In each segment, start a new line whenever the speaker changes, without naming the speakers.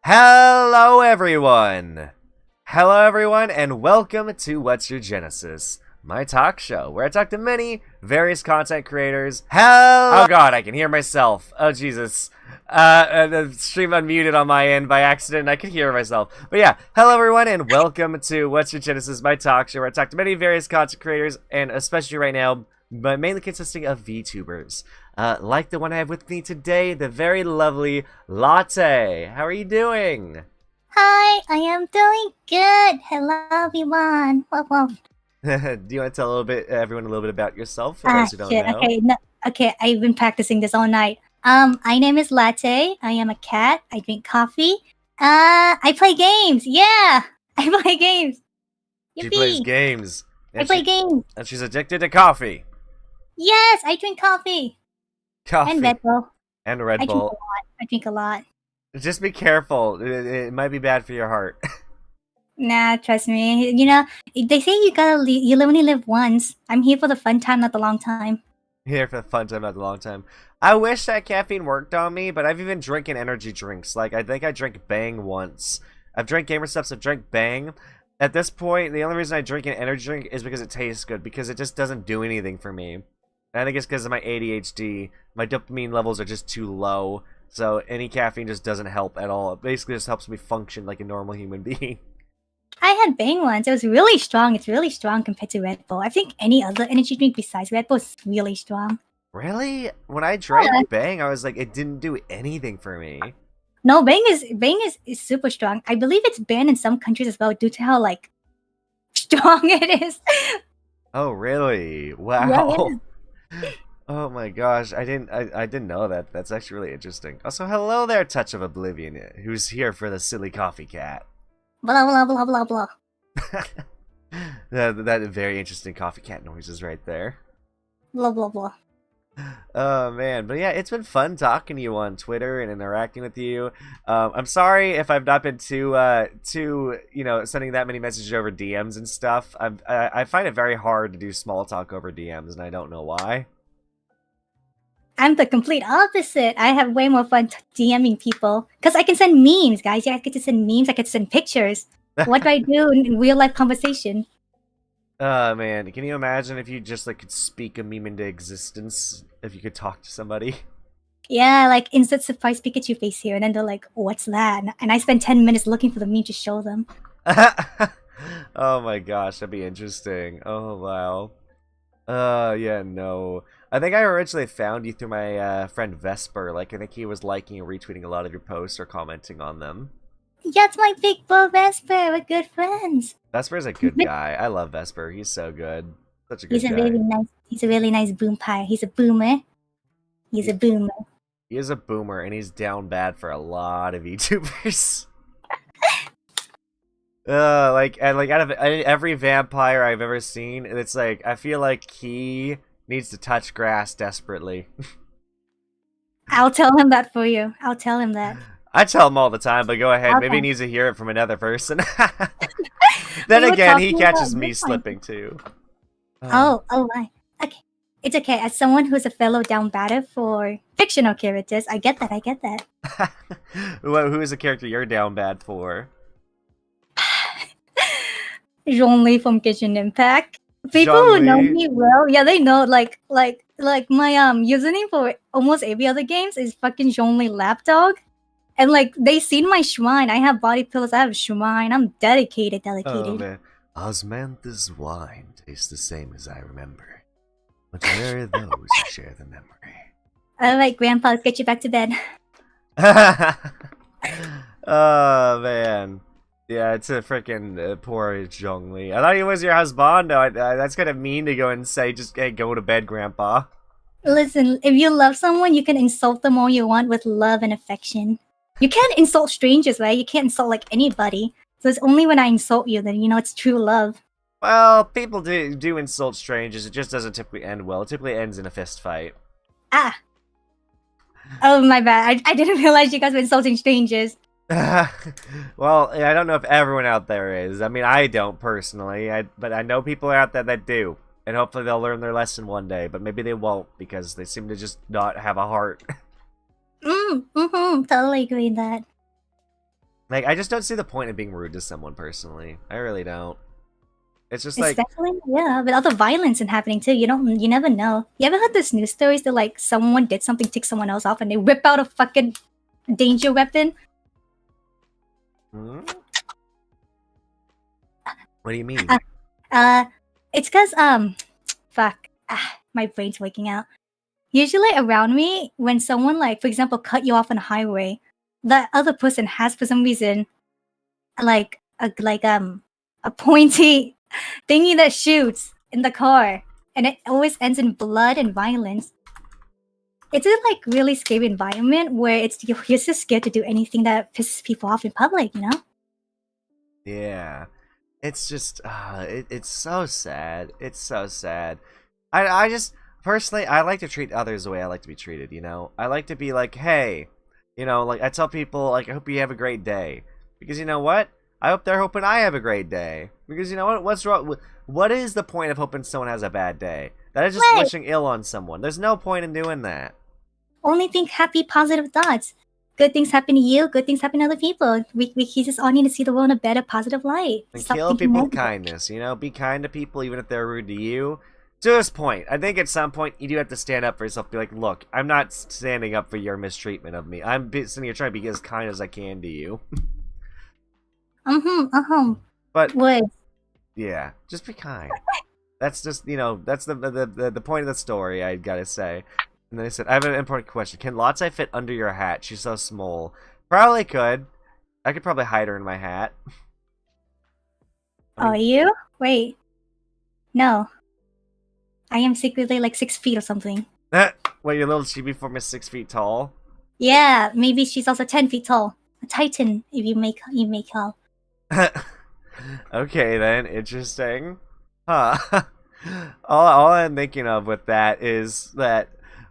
Hello everyone! Hello everyone and welcome to What's Your Genesis, my talk show where I talk to many various content creators. Oh god, I can hear myself. Oh Jesus. The stream unmuted on my end by accident. I could hear myself. But yeah, hello everyone and welcome to What's Your Genesis, my talk show where I talk to many various content creators and especially right now, but mainly consisting of VTubers. Like the one I have with me today, the very lovely Latte. How are you doing?
Hi, I am doing good. Hello, everyone.
Do you want to tell everyone a little bit about yourself for those who don't
Shit.
know?
Okay, no, okay. I've been practicing this all night. My name is Latte. I am a cat. I drink coffee. I play games. Yeah, I play games.
She plays
Yippee!
games.
I play games.
And she's addicted to coffee.
Yes, I drink coffee.
Coffee.
And Red Bull.
And Red Bull.
I drink a lot.
Just be careful. It might be bad for your heart.
Nah, trust me. You know, they say you only live once. I'm here for the fun time, not the long time.
Here for the fun time, not the long time. I wish that caffeine worked on me, but I've even drinking energy drinks. Like, I think I drank Bang once. I've drank Gamer Steps, I've drank Bang. At this point, the only reason I drink an energy drink is because it tastes good, because it just doesn't do anything for me. And I think it's because of my ADHD. My dopamine levels are just too low, so any caffeine just doesn't help at all. It basically just helps me function like a normal human being.
I had Bang once. It was really strong. It's really strong compared to Red Bull. I think any other energy drink besides Red Bull is really strong.
Really? When I drank Bang, I was like, it didn't do anything for me.
No, Bang is super strong. I believe it's banned in some countries as well due to how like strong it is.
Oh really? Wow.
Yeah.
Oh my gosh, I didn't know that. That's actually really interesting. Also, hello there, Touch of Oblivion, who's here for the silly coffee cat.
Blah blah blah blah blah.
that very interesting coffee cat noises right there.
Blah blah blah.
Oh man, but yeah, it's been fun talking to you on Twitter and interacting with you. I'm sorry if I've not been too sending that many messages over DMs and stuff. I find it very hard to do small talk over DMs, and I don't know why.
I'm the complete opposite. I have way more fun DMing people because I can send memes, guys. Yeah, I get to send memes. I get to send pictures. What do I do in real life conversation?
Man, can you imagine if you just like could speak a meme into existence? If you could talk to somebody?
Yeah, like insert surprise Pikachu face here, and then they're like, "What's that?" And I spend 10 minutes looking for the meme to show them.
Oh my gosh, that'd be interesting. Oh wow. Yeah, no. I think I originally found you through my friend Vesper. Like, I think he was liking and retweeting a lot of your posts or commenting on them.
Yeah, it's my big bro Vesper. We're good friends.
Vesper's a good guy. I love Vesper. He's so good. Such a good guy.
He's a really nice boom pie. He's a boomer. He's a boomer.
He is a boomer, and he's down bad for a lot of YouTubers. Like out of every vampire I've ever seen, it's like I feel like he needs to touch grass desperately.
I'll tell him that for you. I'll tell him that.
I tell him all the time, but go ahead.
Okay.
Maybe he needs to hear it from another person. Then again, he catches me slipping too.
Oh, right. Okay. It's okay. As someone who's a fellow down batter for fictional characters, I get that.
Well, who is a character you're down bad for?
Zhongli from Kitchen Impact. People who know me well, yeah, they know. Like my username for almost every other games is fucking Zhongli Lapdog. And like they seen my shrine. I have body pillows. I have a shrine. I'm dedicated.
Oh man, Osmantha's wine tastes the same as I remember. But where are those who share the memory?
Alright, Grandpa, let's get you back to bed.
Oh man, yeah, it's a freaking poor Zhongli. I thought he was your husband. That's kind of mean to go and say, just hey, go to bed, Grandpa.
Listen, if you love someone, you can insult them all you want with love and affection. You can't insult strangers, right? You can't insult like anybody. So it's only when I insult you that you know it's true love.
Well, people do insult strangers. It just doesn't typically end well. It typically ends in a fist fight.
Ah. Oh, my bad. I didn't realize you guys were insulting strangers.
Well, I don't know if everyone out there is. I mean, I don't personally, but I know people out there that do. And hopefully they'll learn their lesson one day, but maybe they won't because they seem to just not have a heart.
Totally agree with that.
Like, I just don't see the point of being rude to someone personally. I really don't. It's just like,
Especially, yeah, with all the violence and happening too. You never know. You ever heard this news stories that like someone did something, tick someone else off, and they whip out a fucking danger weapon?
hmm? What do you mean?
It's cause fuck, my brain's waking out. Usually around me, when someone like, for example, cut you off on a highway, the other person has for some reason like a pointy thingy that shoots in the car, and it always ends in blood and violence. It's a like really scary environment where you're just scared to do anything that pisses people off in public, you know?
Yeah. It's just, it's so sad. It's so sad. I just, personally, I like to treat others the way I like to be treated, you know? I like to be like, hey, you know, like, I tell people, like, I hope you have a great day. Because you know what? I hope they're hoping I have a great day. Because you know what? What's wrong? What is the point of hoping someone has a bad day? That is just
Right.
wishing ill on someone. There's no point in doing that.
Only think happy, positive thoughts. Good things happen to you. Good things happen to other people. We just all need to see the world in a better, positive light.
And
Stop
kill
thinking
people with
negative.
kindness, you know? Be kind to people even if they're rude to you. To this point, I think at some point you do have to stand up for yourself. Be like, look, I'm not standing up for your mistreatment of me. I'm sitting here trying to be as kind as I can to you. But
Would.
yeah, just be kind. That's just, you know, that's the point of the story, I gotta say. And then I said, I have an important question. Can Latte fit under your hat? She's so small. Probably could. I could probably hide her in my hat. I mean-
Are you? Wait. No. I am secretly like 6 feet or something.
Wait, your little chibi form is 6 feet tall?
Yeah, maybe she's also 10 feet tall. A titan, if you make her.
Okay, then. Interesting. Huh. all I'm thinking of with that is that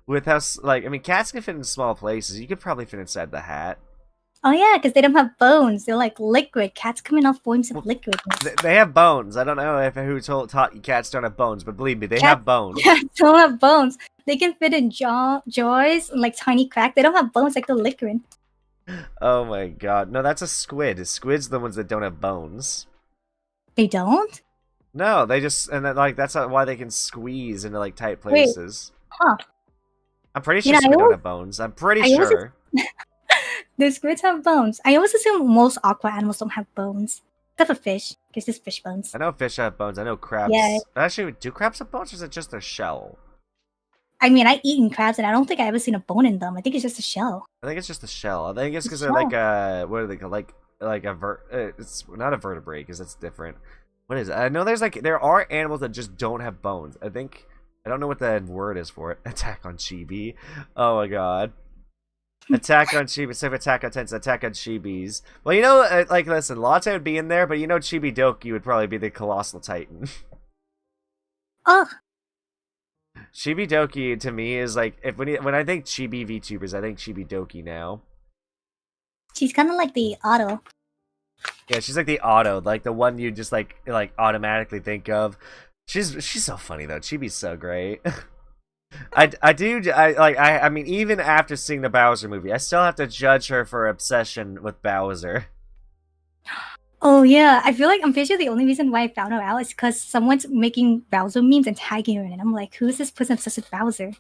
with how, like, I mean, cats can fit in small places. You could probably fit inside the hat.
Oh yeah, because they don't have bones. They're like liquid. Cats come in all forms of liquid.
They have bones. I don't know if who taught you cats don't have bones, but believe me, they
Cats-
have bones.
Cats don't have bones. They can fit in jaws and like tiny cracks. They don't have bones like the liquid.
Oh my god. No, that's a squid. Squid's the ones that don't have bones.
They don't?
No, they just, and then, like, that's why they can squeeze into, like, tight places.
Huh.
I'm pretty sure
You know,
squid don't have bones. I'm pretty
I always-
sure.
Do squids have bones? I always assume most aqua animals don't have bones. Except for fish, because there's fish bones.
I know fish have bones. I know crabs.
Yeah.
Actually, do crabs have bones, or is it just their shell?
I mean, I eaten crabs and I don't think I ever seen a bone in them. I think it's just a shell.
I think it's just the shell. I think it's because
The
they're like what are they called? Like it's not a vertebrae because that's different. What is it? I know there are animals that just don't have bones. I don't know what the word is for it. Attack on Chibi. Oh my god. Attack on Chibi. Instead of Attack on Titans, Attack on Chibis. Well, you know, like, listen, Latte would be in there, but you know Chibi Doki would probably be the Colossal Titan.
Oh,
Chibi Doki, to me, is like, when I think Chibi VTubers, I think Chibi Doki now.
she's kind of like the Otto.
Yeah, she's like the auto, like the one you just like automatically think of. She's so funny though. Chibi's so great. I mean, even after seeing the Bowser movie, I still have to judge her for her obsession with Bowser.
Oh yeah, I feel like I'm pretty sure the only reason why I found her out is because someone's making Bowser memes and tagging her in it. I'm like, who is this person obsessed with Bowser?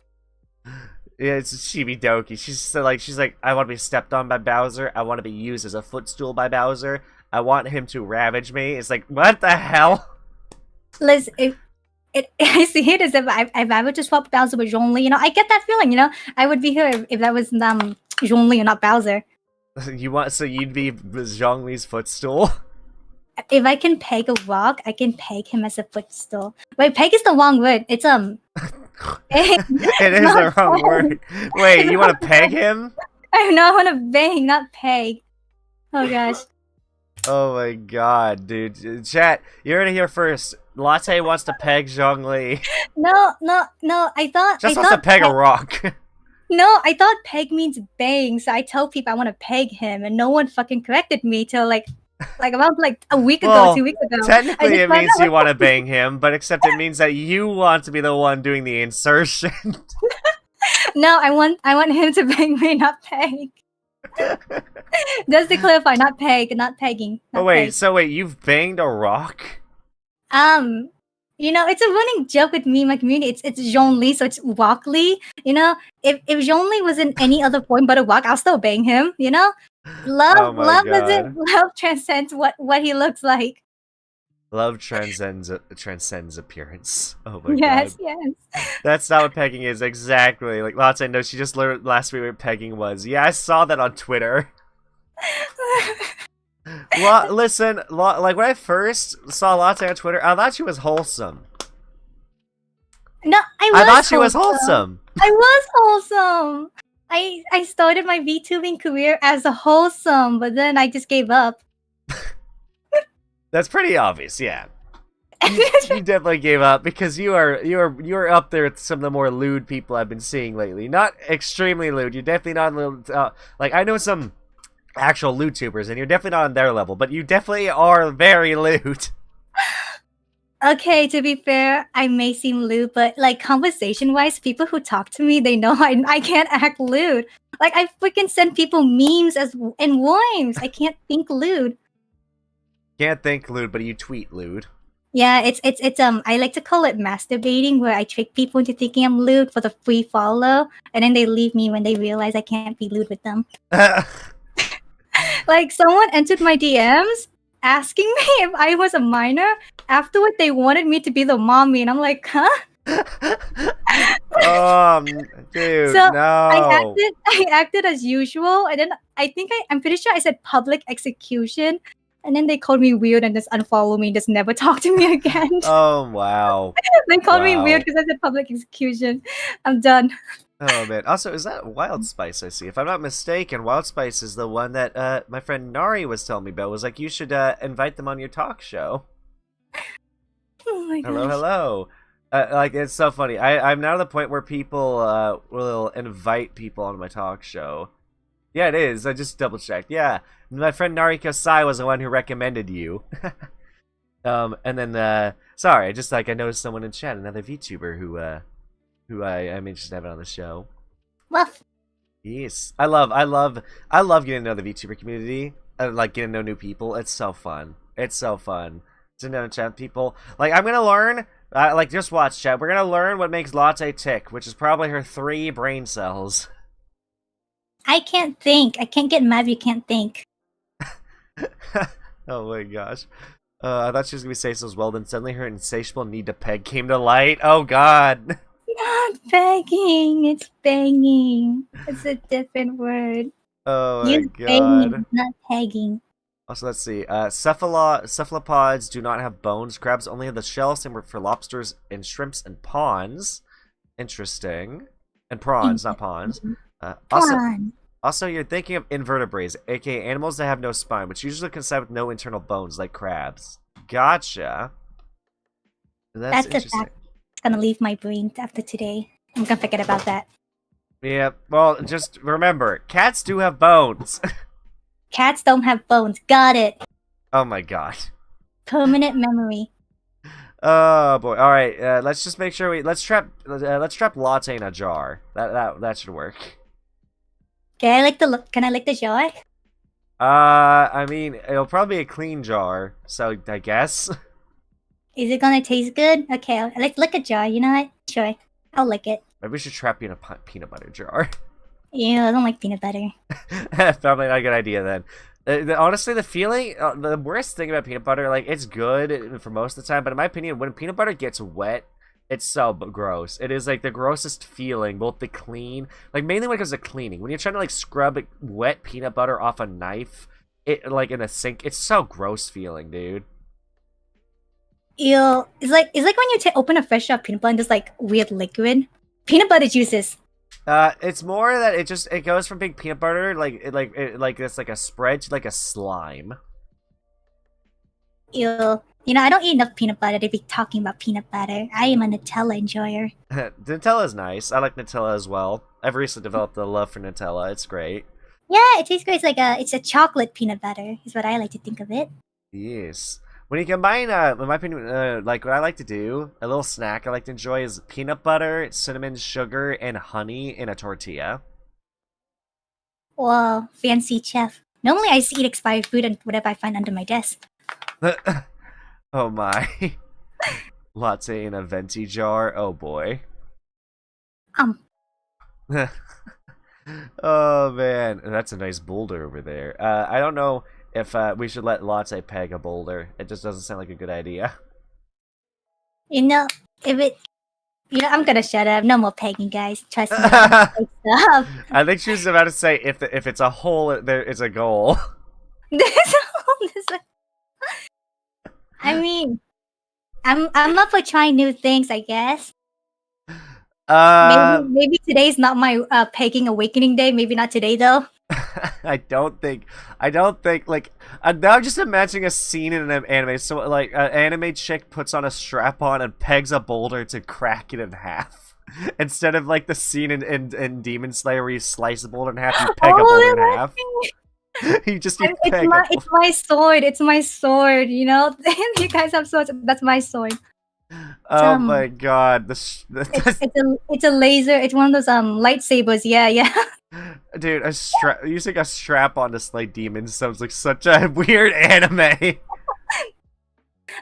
Yeah, it's Chibi Doki. She's like, I want to be stepped on by Bowser. I want to be used as a footstool by Bowser. I want him to ravage me. It's like, what the hell?
Liz, I see it as if I would just swap Bowser with Zhongli. You know, I get that feeling. You know, I would be here if that was Zhongli and not Bowser.
So you'd be Zhongli's footstool?
If I can peg a rock, I can peg him as a footstool. Wait, peg is the wrong word. It's
It is the wrong word. Wait, you want to peg him?
I know, I want to bang, not peg. Oh gosh.
Oh my god, dude. Chat, you're gonna hear first. Latte wants to peg Zhongli.
No. I thought
Just wants to peg a rock.
No, I thought peg means bang, so I tell people I want to peg him, and no one fucking corrected me till like about a week ago,
Well,
2 weeks ago.
Technically, it
found
means
out
you want to bang him, but except it means that you want to be the one doing the insertion.
No, I want him to bang me, not peg. Just to clarify, not peg, not pegging.
Oh
Not
wait,
peg.
so wait, you've banged a rock?
Um, it's a running joke with me and my community. It's Zhongli, so it's Walkly. If Zhongli was in any other form but a walk, I'll still bang him.
Oh my
Love doesn't
god.
love transcends what he looks like.
Love transcends appearance. Oh my god.
Yes, yes.
That's not what pegging is exactly. Like Latte, no, she just learned last week what pegging was. Yeah, I saw that on Twitter. Listen, like when I first saw Latte on Twitter, I thought she was wholesome.
No,
I thought she was wholesome.
I was wholesome. I started my VTubing career as a wholesome, but then I just gave up.
That's pretty obvious, yeah. You definitely gave up because you are up there with some of the more lewd people I've been seeing lately. Not extremely lewd. You're definitely not lewd. Like I know some actual lewd tubers, and you're definitely not on their level, but you definitely are very lewd.
Okay, to be fair, I may seem lewd, but like conversation-wise, people who talk to me, they know I can't act lewd. Like I freaking send people memes and rhymes. I can't think lewd.
Can't think lewd, but you tweet lewd.
Yeah, it's I like to call it masturbating, where I trick people into thinking I'm lewd for the free follow, and then they leave me when they realize I can't be lewd with them. Like someone entered my DMs asking me if I was a minor. Afterward, they wanted me to be the mommy, and I'm like, huh?
Dude,
So
no.
I acted as usual, and then I'm pretty sure I said public execution, and then they called me weird and just unfollowed me, and just never talked to me again.
Oh wow.
They called me
Wow.
weird because I said public execution. I'm done.
Oh man. Also, is that Wild Spice I see? If I'm not mistaken, Wild Spice is the one that my friend Nari was telling me about. Was like you should invite them on your talk show.
Oh my gosh.
Hello. Like it's so funny. I'm now to the point where people will invite people on my talk show. Yeah, it is. I just double checked. Yeah, my friend Nariko Sai was the one who recommended you. And then sorry, I noticed someone in chat, another VTuber who I'm interested in having on the show.
Well,
Yes, I love getting to know the VTuber community. Like getting to know new people. It's so fun. It's so fun to know chat people. Like I'm gonna learn. Like just watch chat. We're gonna learn what makes Latte tick, which is probably her 3 brain cells.
I can't think. I can't get mad if you can't think.
Oh my gosh. I thought she was gonna be saying so as well. Then suddenly her insatiable need to peg came to light. Oh god.
Not begging. It's banging. It's a different word.
Oh my
Use
god.
banging, not pegging.
Also, let's see. Cephalopods do not have bones. Crabs only have the shell. Same for lobsters and shrimps and prawns. Interesting. And prawns, not pawns. Also, you're thinking of invertebrates, aka animals that have no spine, which usually consist with no internal bones, like crabs. Gotcha. That's
a
interesting.
fact. It's gonna leave my brain after today. I'm gonna forget about that.
Yeah, well, just remember, cats do have bones.
Cats don't have bones. Got it.
Oh my god.
Permanent memory.
Oh boy. All right. Let's just make sure let's trap Latte in a jar. That should work.
Can I lick the jar?
I mean, it'll probably be a clean jar, so I guess.
Is it gonna taste good? Okay, let's lick a jar. You know what? Sure, I'll lick it.
Maybe we should trap you in a peanut butter jar.
Yeah, I don't like peanut butter.
Probably not a good idea then. Honestly, the feeling, the worst thing about peanut butter, like it's good for most of the time, but in my opinion, when peanut butter gets wet, it's so gross. It is like the grossest feeling, both the clean, like mainly when it comes to cleaning. When you're trying to like scrub wet peanut butter off a knife, it like in a sink, it's so gross feeling, dude.
Ew. It's like when you open a fresh up peanut butter and there's like weird liquid. Peanut butter juices.
It's more that it goes from being peanut butter like it's like a spread to like a slime.
Ew. I don't eat enough peanut butter to be talking about peanut butter. I am a Nutella enjoyer.
Nutella's nice. I like Nutella as well. I've recently developed a love for Nutella. It's great.
Yeah, it tastes great. It's a chocolate peanut butter, is what I like to think of it.
Yes. When you combine, in my opinion, like what I like to do, a little snack I like to enjoy is peanut butter, cinnamon, sugar, and honey in a tortilla.
Well, fancy chef. Normally I just eat expired food and whatever I find under my desk.
Oh my. Latte in a venti jar. Oh boy. Oh man, that's a nice boulder over there. I don't know if we should let Latte peg a boulder. It just doesn't sound like a good idea.
You know, if it, I'm gonna shut up. No more pegging, guys. Trust me. I don't say stuff.
I think she was about to say if it's a hole, there is a goal.
I mean, I'm up for trying new things, I guess. Maybe today's not my pegging awakening day. Maybe not today though.
I don't think like now I'm just imagining a scene in an anime. So like an anime chick puts on a strap on and pegs a boulder to crack it in half. Instead of like the scene in Demon Slayer where you slice a boulder in half, you peg a boulder in half. You just peg
it's my sword. It's my sword. You know, you guys have swords. That's my sword.
Oh my god,
it's a laser. It's one of those lightsabers. Yeah.
Dude, using a strap on to slay demons sounds like such a weird anime.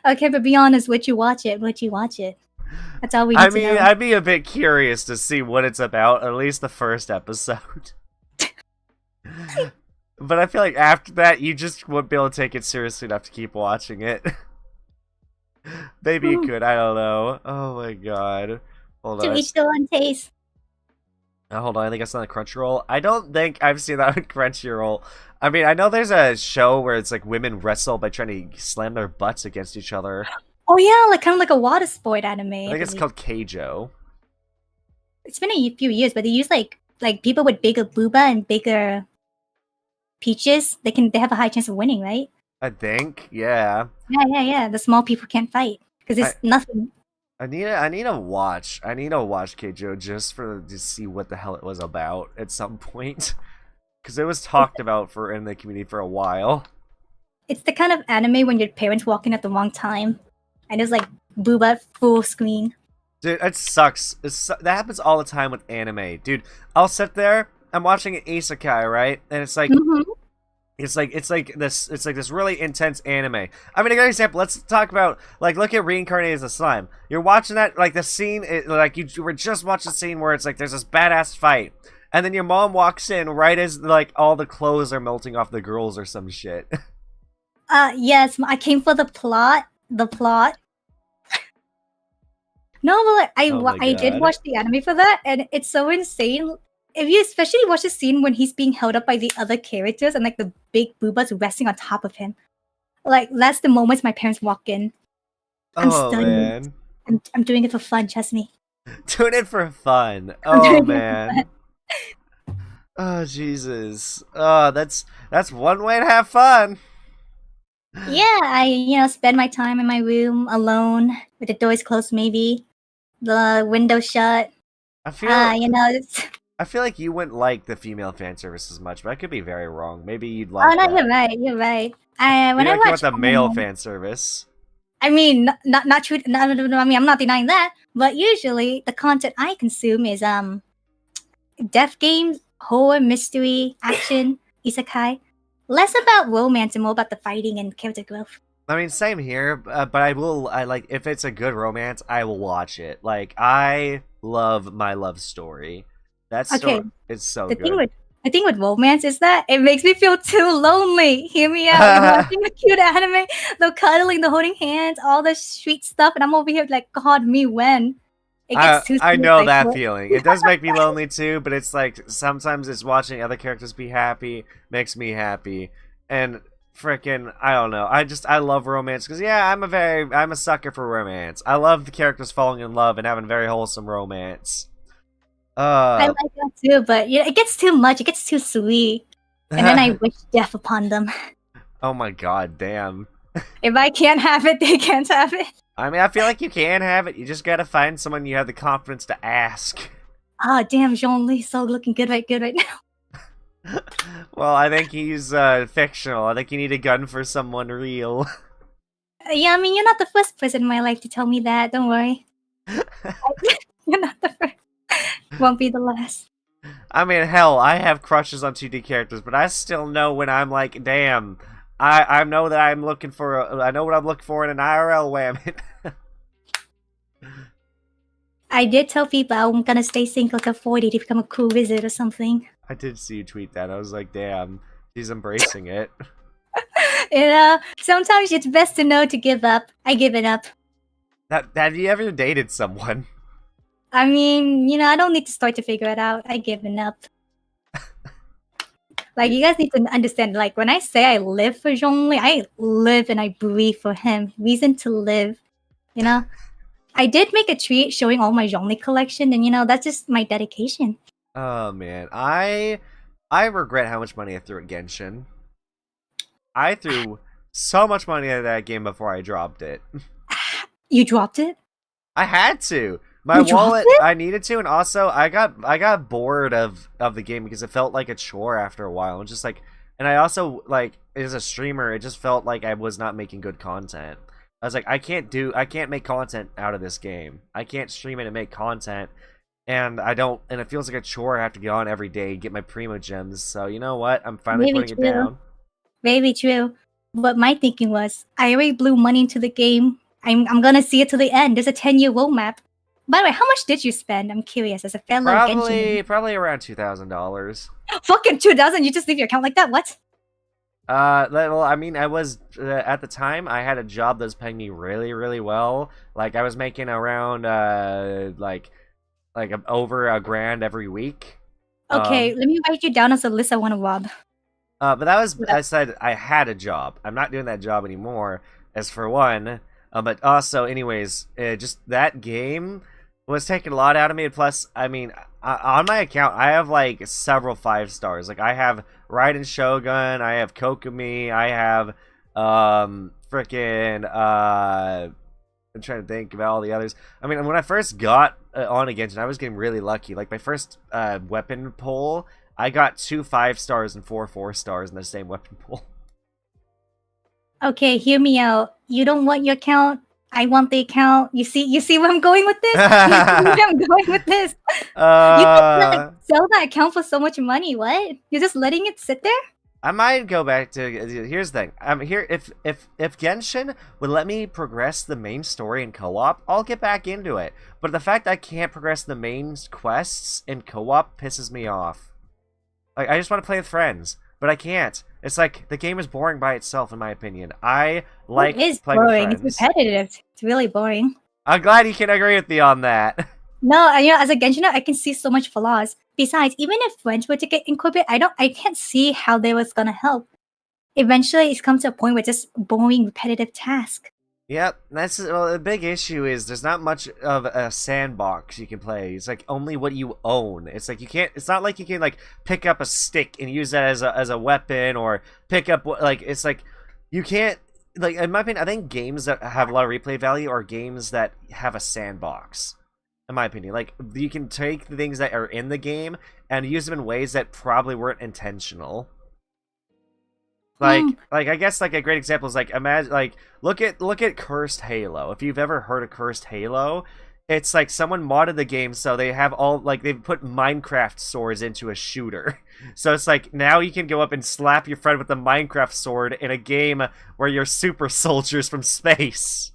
Okay, but be honest, would you watch it? That's all we need to know.
I'd be a bit curious to see what it's about, at least the first episode. But I feel like after that, you just wouldn't be able to take it seriously enough to keep watching it. Maybe you could, I don't know. Oh my god. Hold on.
To each their own taste.
Hold on, I think I saw the Crunchyroll. I don't think I've seen that on Crunchyroll. I mean, I know there's a show where it's like women wrestle by trying to slam their butts against each other.
Oh yeah, like kind of like a water sport anime.
I think it's called Keijo.
It's been a few years, but they use like people with bigger booba and bigger peaches. They have a high chance of winning, right?
I think, yeah.
Yeah. The small people can't fight because it's nothing.
I need to watch Keijo just to see what the hell it was about at some point, because it was talked about in the community for a while.
It's the kind of anime when your parents walk in at the wrong time, and it's like booba full screen.
Dude, it sucks. That happens all the time with anime, dude. I'll sit there, I'm watching an isekai, right, and it's like.
Mm-hmm.
It's like this really intense anime. I mean, a good example. Let's talk about look at Reincarnated as a Slime. You're watching that the scene, you were just watching the scene where it's like there's this badass fight, and then your mom walks in right as all the clothes are melting off the girls or some shit.
Yes, I came for the plot. No, well, I did watch the anime for that, and it's so insane. If you especially watch the scene when he's being held up by the other characters and the big boobas resting on top of him, that's the moments my parents walk in. I'm studying. I'm doing it for fun. Trust me.
Doing it for fun. Oh man. Oh Jesus. Oh, that's one way to have fun.
Yeah, I spend my time in my room alone with the doors closed, maybe the window shut.
I feel I feel like you wouldn't like the female fan service as much, but I could be very wrong. Maybe you'd like.
Oh no, you're right. When I watch
the male fan service.
I mean, not true. No, I mean, I'm not denying that, but usually the content I consume is death games, horror, mystery, action, isekai. Less about romance and more about the fighting and character growth.
I mean, same here, but if it's a good romance, I will watch it. I love my love story. That story is so good.
The thing with romance is that it makes me feel too lonely. Hear me out. I'm watching a cute anime, the cuddling, the holding hands, all the sweet stuff, and I'm over here God, me when? It gets too sweet.
I know that feeling. It does make me lonely too, but it's sometimes it's watching other characters be happy makes me happy, and freaking I don't know. I love romance because I'm a sucker for romance. I love the characters falling in love and having very wholesome romance.
I like that too, but it gets too much. It gets too sweet, and then I wish death upon them.
Oh my god, damn!
If I can't have it, they can't have it.
I mean, I feel like you can have it. You just gotta find someone you have the confidence to ask.
Oh damn, Jean-Lee so looking good right now.
Well, I think he's fictional. I think you need a gun for someone real.
Yeah, I mean, you're not the first person in my life to tell me that. Don't worry. You're not the first. Won't be the last.
I mean, hell, I have crushes on 2D characters, but I still know when I'm like, damn, I know that I'm looking for I know what I'm looking for in an IRL whammon.
I did tell people I'm gonna stay single till 40 to become a cool wizard or something.
I did see you tweet that. I was like, damn, she's embracing it.
Sometimes it's best to know to give up. I give it up.
Have you ever dated someone?
I mean, I don't need to start to figure it out. I give it up. Like, you guys need to understand, like, when I say I live for Zhongli, I live and I breathe for him. Reason to live, I did make a tweet showing all my Zhongli collection, and, that's just my dedication.
Oh, man. I regret how much money I threw at Genshin. I threw so much money at that game before I dropped it.
You dropped it?
I had to. My wallet, I needed to, and also I got bored of the game because it felt like a chore after a while. And just like, and I also like as a streamer, it just felt like I was not making good content. I was like, I can't make content out of this game. I can't stream it and make content, and it feels like a chore. I have to get on every day, get my primo gems. So you know what? I'm finally putting it down.
Very true. But my thinking was, I already blew money into the game. I'm gonna see it to the end. There's a 10-year roadmap. By the way, how much did you spend? I'm curious, as a fellow Genshin.
Probably around $2,000.
Fucking 2,000! You just leave your account like that? What?
Well, I mean, I was at the time I had a job that was paying me really, really well. Like I was making around like over $1,000 every week.
Okay, let me write you down as a list I want to rob.
But that was I said I had a job. I'm not doing that job anymore. As for one, but also, anyways, just that game was taking a lot out of me. And plus, I mean, on my account, I have like several 5 stars. Like I have Raiden Shogun, I have Kokomi, I have freaking I'm trying to think about all the others. I mean, when I first got on Genshin, I was getting really lucky. Like my first weapon pull, I got 2 5 stars and 4 4 stars in the same weapon pull.
Okay, hear me out. You don't want your account. I want the account. You see where I'm going with this? You see where I'm going with this? You can sell that account for so much money. What? You're just letting it sit there?
I might go back to. Here's the thing. I'm here. If Genshin would let me progress the main story in co-op, I'll get back into it. But the fact I can't progress the main quests in co-op pisses me off. Like I just want to play with friends, but I can't. It's like the game is boring by itself, in my opinion. I like playing
boring.
with friends.
It's repetitive. It's really boring.
I'm glad you can agree with me on that.
No, as a Genshiner, I can see so much flaws. Besides, even if friends were to get incorporated, I can't see how they was gonna help. Eventually, it's come to a point where it's just boring, repetitive task.
Yep, the big issue is there's not much of a sandbox you can play. It's like only what you own. It's like you can't. It's not like you can like pick up a stick and use that as a weapon, or pick up like it's like you can't. Like in my opinion, I think games that have a lot of replay value are games that have a sandbox. In my opinion, like you can take the things that are in the game and use them in ways that probably weren't intentional. Like I guess like a great example is like imagine like look at Cursed Halo. If you've ever heard of Cursed Halo, it's like someone modded the game so they have all like they've put Minecraft swords into a shooter. So it's like now you can go up and slap your friend with a Minecraft sword in a game where you're super soldiers from space.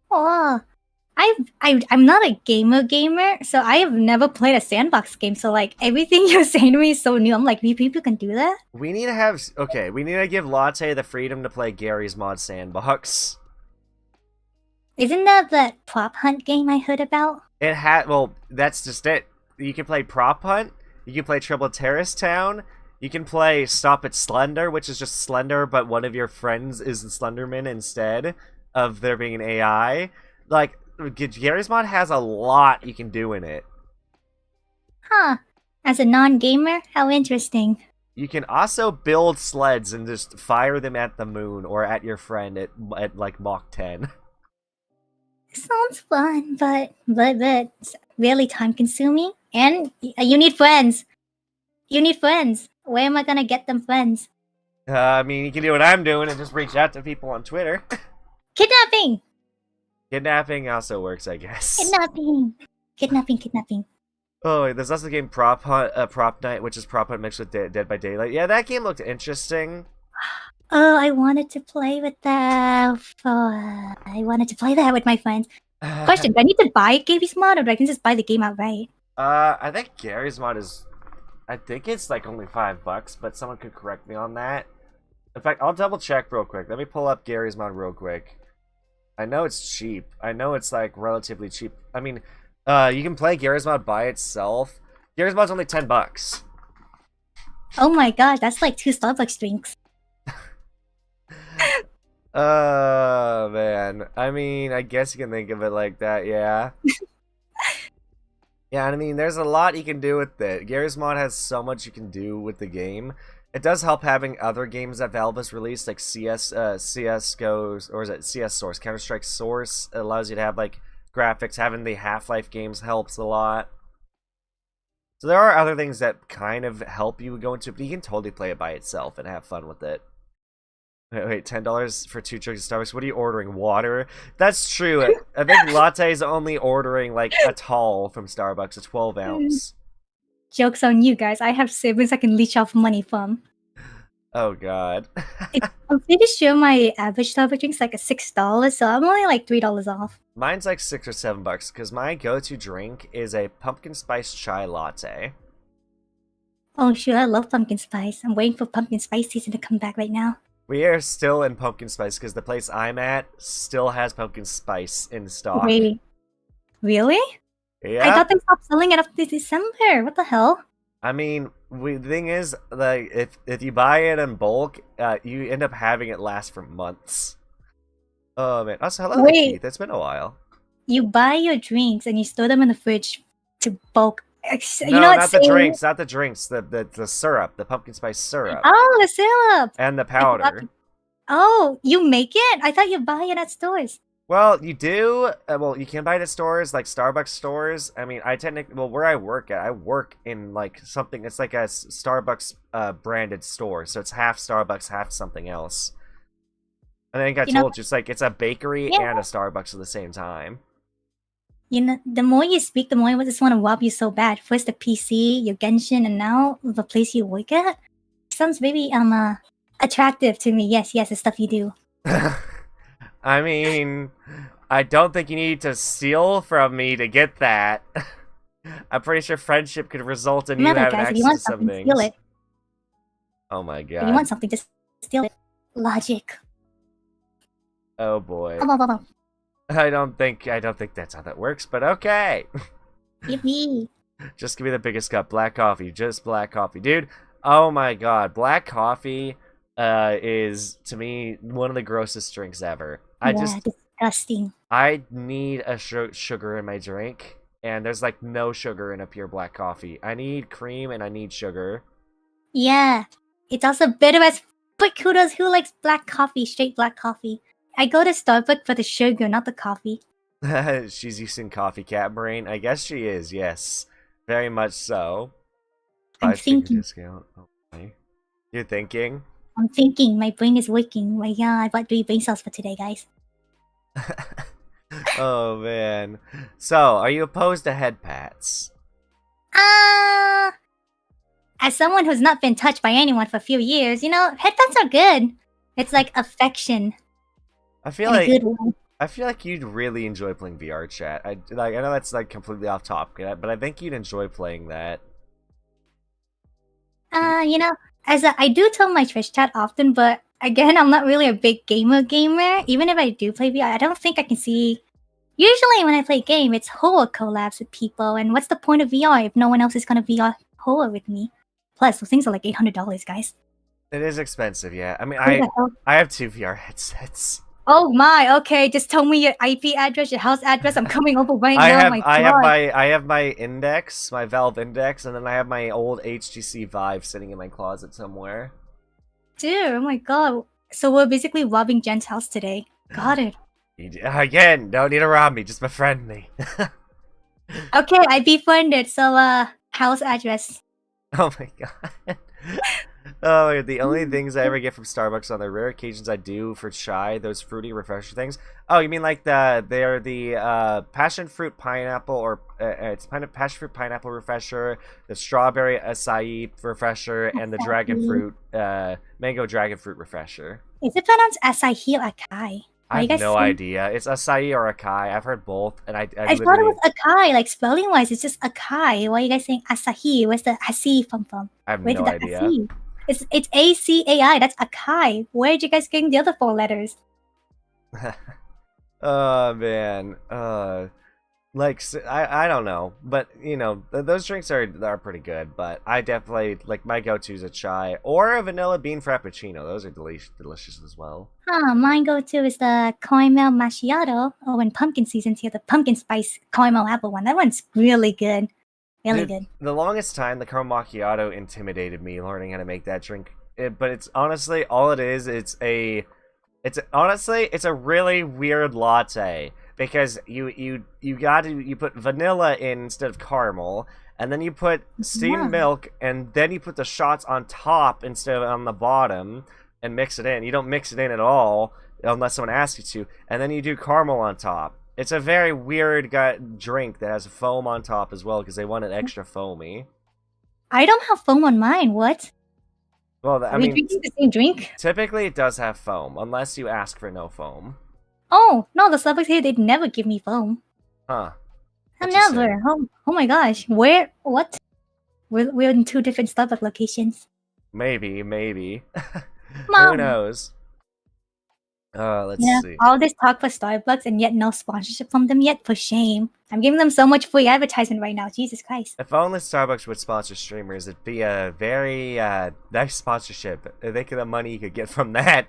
Oh, I'm not a gamer, so I have never played a sandbox game. So like everything you're saying to me is so new. I'm like, people can do that?
We need to give Latte the freedom to play Gary's Mod Sandbox.
Isn't that prop hunt game I heard about?
Well, that's just it. You can play Prop Hunt, you can play Triple Terrace Town, you can play Stop It Slender, which is just Slender, but one of your friends is the Slenderman instead of there being an AI. Like, Gary's Mod has a lot you can do in it.
Huh. As a non-gamer, how interesting.
You can also build sleds and just fire them at the moon or at your friend at like Mach 10.
Sounds fun, but really time-consuming. And you need friends. Where am I gonna get them friends?
I mean, you can do what I'm doing and just reach out to people on Twitter.
Kidnapping!
Kidnapping also works, I guess.
Kidnapping.
Oh, wait, there's also the game Prop Hunt, Prop Night, which is Prop Hunt mixed with Dead by Daylight. Yeah, that game looked interesting.
Oh, I wanted to play with that. I wanted to play that with my friends. Question: do I need to buy Gary's mod, or I can just buy the game outright?
I think Gary's mod is. I think it's like only $5, but someone could correct me on that. In fact, I'll double check real quick. Let me pull up Gary's mod real quick. I know it's cheap. I know it's like relatively cheap. I mean, you can play Gary's mod by itself. Gary's mod's only $10.
Oh my god, that's like 2 Starbucks drinks.
Oh man. I mean, I guess you can think of it like that, yeah. Yeah, I mean, there's a lot you can do with it. Gary's mod has so much you can do with the game. It does help having other games that Valve has released, like CSGO's, or is it CS Source? Counter-Strike Source. It allows you to have, like, graphics. Having the Half-Life games helps a lot. So there are other things that kind of help you go into it, but you can totally play it by itself and have fun with it. Wait, $10 for 2 jugs of Starbucks? What are you ordering? Water? That's true. I think Latte's only ordering, like, a tall from Starbucks, a 12-ounce.
Joke's on you guys. I have siblings I can leech off money from.
Oh, God.
I'm pretty sure my average Starbucks drink's like a $6, so I'm only like $3 off.
Mine's like $6 or $7, because my go-to drink is a pumpkin spice chai latte.
Oh, sure. I love pumpkin spice. I'm waiting for pumpkin spice season to come back right now.
We are still in pumpkin spice because the place I'm at still has pumpkin spice in stock.
Wait. Really?
Yeah.
I thought they stopped selling it up to December. What the hell?
I mean, the thing is, like, if you buy it in bulk, you end up having it last for months. Oh man! Also, hello, Keith. It's been a while.
You buy your drinks and you store them in the fridge to bulk.
No, not the drinks, not the drinks. The syrup, the pumpkin spice syrup.
Oh, the syrup
and the powder.
Oh, you make it? I thought you buy it at stores.
Well, you do. Well, you can buy it at stores like Starbucks stores. I mean, I technically, well, where I work at, I work in like something. It's like a Starbucks branded store, so it's half Starbucks, half something else. I think I told you, it's like it's a bakery and a Starbucks at the same time.
You know, the more you speak, the more I just want to rob you so bad. First the PC, your Genshin, and now the place you work at. Sounds very attractive to me. Yes, the stuff you do.
I mean, I don't think you need to steal from me to get that. I'm pretty sure friendship could result in you having access to some things.
Steal it.
Oh my god.
If you want something, just steal it. Logic.
Oh boy.
Oh.
I don't think that's how that works, but okay.
Yippee.
Just give me the biggest cup. Black coffee. Just black coffee. Dude, oh my god. Black coffee is, to me, one of the grossest drinks ever.
Disgusting.
I need a sugar in my drink, and there's like no sugar in a pure black coffee. I need cream and I need sugar.
Yeah. It's also bitter as but kudos. Who likes black coffee, straight black coffee? I go to Starbucks for the sugar, not the coffee.
She's using coffee cat brain. I guess she is, yes. Very much so.
I'm thinking.
Discount. Okay. You're thinking?
I'm thinking. My brain is working. Right now, I bought 3 brain cells for today, guys.
Oh, man. So, are you opposed to head pats?
As someone who's not been touched by anyone for a few years, head pats are good. It's like affection.
I feel like you'd really enjoy playing VR chat. I know that's like completely off topic, but I think you'd enjoy playing that.
I do tell my Twitch chat often, but again, I'm not really a big gamer. Even if I do play VR, I don't think I can see. Usually, when I play game, it's horror collabs with people, and what's the point of VR if no one else is gonna VR horror with me? Plus, those things are like $800, guys.
It is expensive, yeah. I mean, I have 2 VR headsets.
Oh my, okay, just tell me your IP address, your house address. I'm coming over right now.
I have my Index, my Valve Index, and then I have my old HTC Vive sitting in my closet somewhere.
Dude, oh my god. So we're basically robbing Jen's house today. Got it.
Again, don't need to rob me, just befriend me.
Okay, I befriended, so house address.
Oh my god. Oh, the only things I ever get from Starbucks on the rare occasions I do for chai, those fruity refresher things. Oh, you mean like they're the passion fruit pineapple or passion fruit pineapple refresher, the strawberry acai refresher, and the dragon
Asahi.
fruit mango dragon fruit refresher.
Is it pronounced Asahi or Akai?
I
Are you
have
guys
no
saying?
idea. It's acai or acai. I've heard both, and I
I thought it was
literally
Akai, like spelling wise, it's just Akai. Why are you guys saying Asahi? Where's the Asi from?
I have
Where
no
did the
idea.
Asi? It's ACAI. That's Akai. Where did you guys getting the other four letters?
Oh man. I don't know, but you know those drinks are pretty good. But I definitely like my go-to is a chai or a vanilla bean frappuccino. Those are delicious as well.
Mine go-to is the caramel macchiato. Oh, when pumpkin season's here, the pumpkin spice caramel apple one. That one's really good. Really
Dude,
good.
the longest time the caramel macchiato intimidated me learning how to make that drink. But it's honestly all it is. It's a really weird latte because you put vanilla in instead of caramel, and then you put steamed
Yeah.
milk, and then you put the shots on top instead of on the bottom, and mix it in. You don't mix it in at all unless someone asks you to, and then you do caramel on top. It's a very weird drink that has foam on top as well because they want it extra foamy.
I don't have foam on mine. What?
Well,
Are we drinking the same drink?
typically it does have foam unless you ask for no foam.
Oh no, the Starbucks here they'd never give me foam.
Huh.
Never. Oh my gosh. Where? What? We're in two different Starbucks locations.
Maybe. Who
Mom.
knows? Let's
Yeah,
see.
all this talk for Starbucks and yet no sponsorship from them yet. For shame. I'm giving them so much free advertisement right now. Jesus Christ.
If only Starbucks would sponsor streamers, it'd be a very nice sponsorship. Think of the money you could get from that.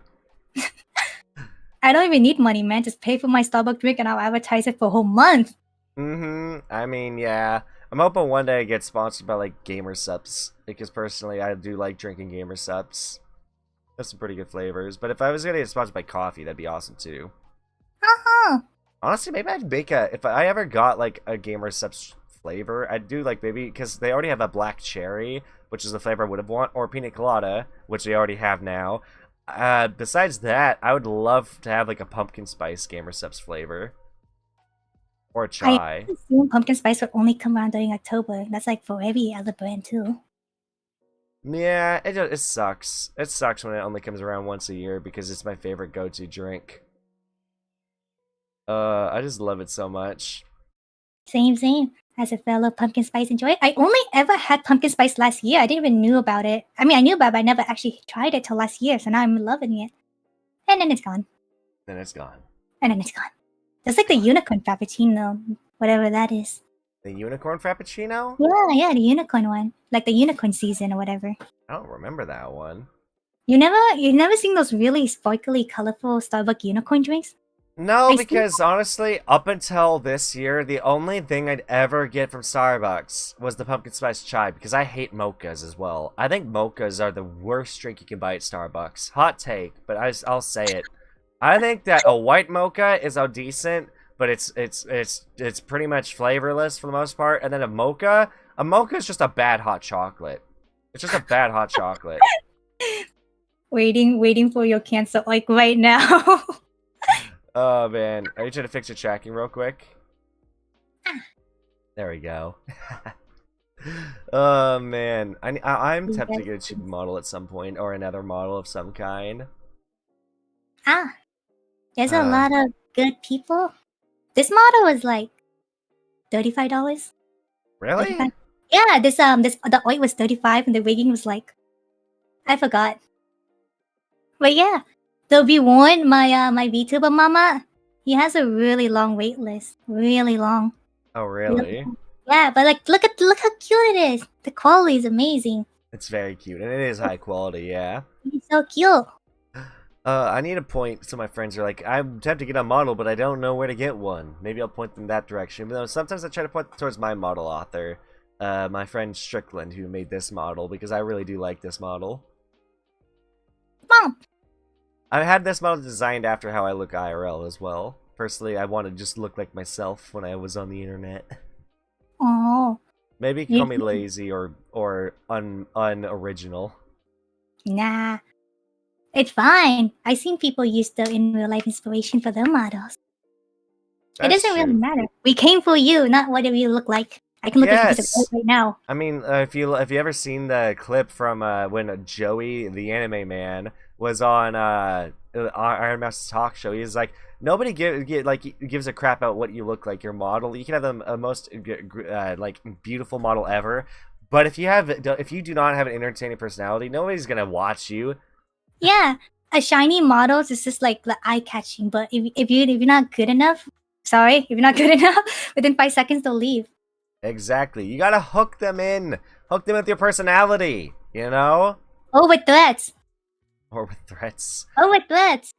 I don't even need money, man. Just pay for my Starbucks drink and I'll advertise it for a whole month.
I mean, yeah. I'm hoping one day I get sponsored by like Gamer Subs because personally I do like drinking Gamer Subs. That's some pretty good flavors. But if I was gonna get sponsored by coffee, that'd be awesome too. Honestly, maybe I'd make if I ever got like a Gamer Subs flavor, I'd do like maybe because they already have a black cherry, which is the flavor I would have want, or pina colada, which they already have now. Besides that, I would love to have like a pumpkin spice Gamer Subs flavor. Or a chai.
I assume pumpkin spice would only come around during October. That's like for every other brand too.
Yeah, it sucks. It sucks when it only comes around once a year because it's my favorite go-to drink. I just love it so much.
Same. As a fellow pumpkin spice enjoyer, I only ever had pumpkin spice last year. I didn't even knew about it. I mean, I knew about it, but I never actually tried it till last year. So now I'm loving it. And then it's gone.
Then it's gone.
And then it's gone. That's like the unicorn frappuccino, whatever that is.
The unicorn frappuccino?
Yeah, the unicorn one, like the unicorn season or whatever.
I don't remember that one.
You never seen those really sparkly, colorful Starbucks unicorn drinks?
No, because honestly, up until this year, the only thing I'd ever get from Starbucks was the pumpkin spice chai because I hate mochas as well. I think mochas are the worst drink you can buy at Starbucks. Hot take, but I'll say it. I think that a white mocha is decent, but it's pretty much flavorless for the most part. And then a mocha is just a bad hot chocolate. It's just a bad hot chocolate.
Waiting for your cancer like right now.
Oh man, are you trying to fix your tracking real quick? There we go. Oh man, I'm tempted to get a cheap model at some point or another model of some kind.
There's a lot of good people. This model is like $35.
Really?
$35. Yeah, the oil was 35 and the rigging was like I forgot. But yeah, the V1, my VTuber mama, he has a really long wait list. Really long.
Oh really?
Yeah, but like look how cute it is. The quality is amazing.
It's very cute, and it is high quality, yeah.
He's so cute.
I need a point so my friends are like, I'm tempted to get a model, but I don't know where to get one. Maybe I'll point them that direction. But sometimes I try to point towards my model author, my friend Strickland, who made this model, because I really do like this model.
Mom!
I had this model designed after how I look IRL as well. Personally, I want to just look like myself when I was on the internet.
Oh.
Maybe call me lazy or unoriginal.
Nah, it's fine. I've seen people use the in real life inspiration for their models. It
That's
doesn't really
true.
matter. We came for you, not what you look like. I can look like a piece of
Yes.
dirt right now.
I mean, if you ever seen the clip from when Joey, the anime man, was on Iron Master's talk show, he's like, nobody gives a crap about what you look like, your model. You can have the most like beautiful model ever, but if you do not have an entertaining personality, nobody's gonna watch you.
Yeah, a shiny models is just like the eye catching, but if you're not good enough, sorry, if you're not good enough, within 5 seconds they'll leave.
Exactly. You gotta hook them in. Hook them with your personality, you know?
Oh, with threats.
Or with threats.
Oh, with threats.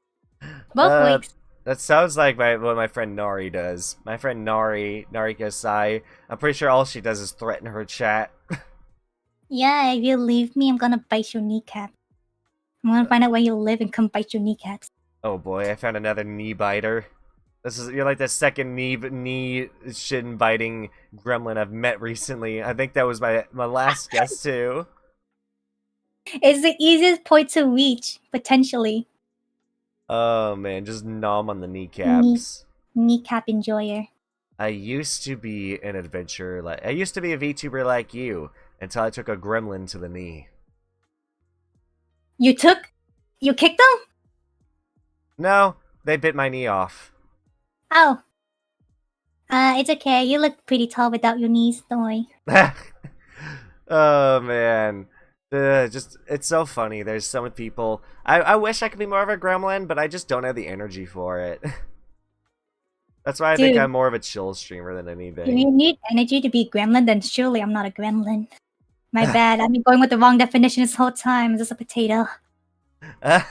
Both ways.
That sounds like what my friend Nari does. My friend Narika Sai, I'm pretty sure all she does is threaten her chat.
Yeah, if you leave me, I'm gonna bite your kneecap. I'm gonna find out where you live and come bite your kneecaps.
Oh boy, I found another knee biter. You're like the second knee shin biting gremlin I've met recently. I think that was my last guess too.
It's the easiest point to reach, potentially.
Oh man, just nom on the kneecaps.
Kneecap enjoyer.
I used to be an adventurer I used to be a VTuber like you until I took a gremlin to the knee.
You kicked them?
No, they bit my knee off.
Oh. It's okay. You look pretty tall without your knees, don't worry.
Oh man. It's so funny. There's so many people. I wish I could be more of a gremlin, but I just don't have the energy for it. That's why I think I'm more of a chill streamer than anything.
If you need energy to be a gremlin, then surely I'm not a gremlin. My bad. I've been going with the wrong definition this whole time. I'm just a potato. I'm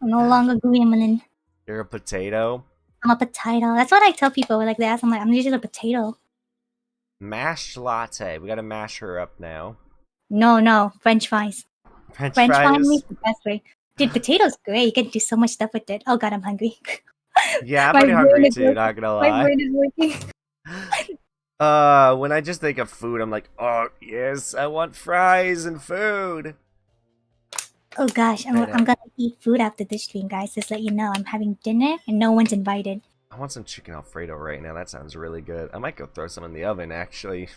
no longer a gremlin.
You're a potato?
I'm a potato. That's what I tell people like they ask. I'm like, I'm just a potato.
Mashed latte. We gotta mash her up now.
No. French fries.
French fries
is the best way. Dude, potato's great. You can do so much stuff with it. Oh god, I'm hungry.
Yeah, I'm pretty hungry too, not gonna lie.
My brain is working.
When I just think of food, I'm like, oh yes, I want fries and food.
Oh gosh, I'm gonna eat food after this stream, guys. Just let you know, I'm having dinner and no one's invited.
I want some chicken Alfredo right now. That sounds really good. I might go throw some in the oven, actually.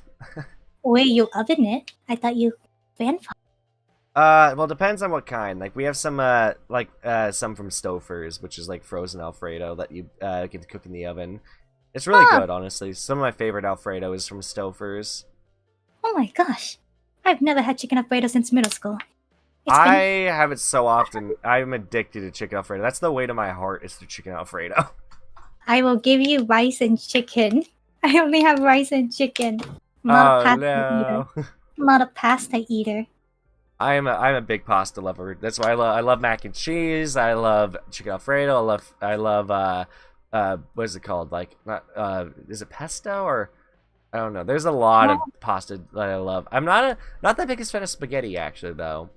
Wait, you oven it? I thought you fan.
Well, depends on what kind. Like, we have some, some from Stouffer's, which is, like, frozen Alfredo that you, get to cook in the oven. It's really good, honestly. Some of my favorite Alfredo is from Stouffer's.
Oh my gosh. I've never had chicken Alfredo since middle school.
I have it so often. I'm addicted to chicken Alfredo. That's the way to my heart, is through chicken Alfredo.
I will give you rice and chicken. I only have rice and chicken. I'm not a pasta eater. I'm not a pasta eater.
I'm a big pasta lover. That's why I love mac and cheese. I love chicken Alfredo. I love what is it called? Like, not is it pesto or I don't know. There's a lot of pasta that I love. I'm not the biggest fan of spaghetti actually though.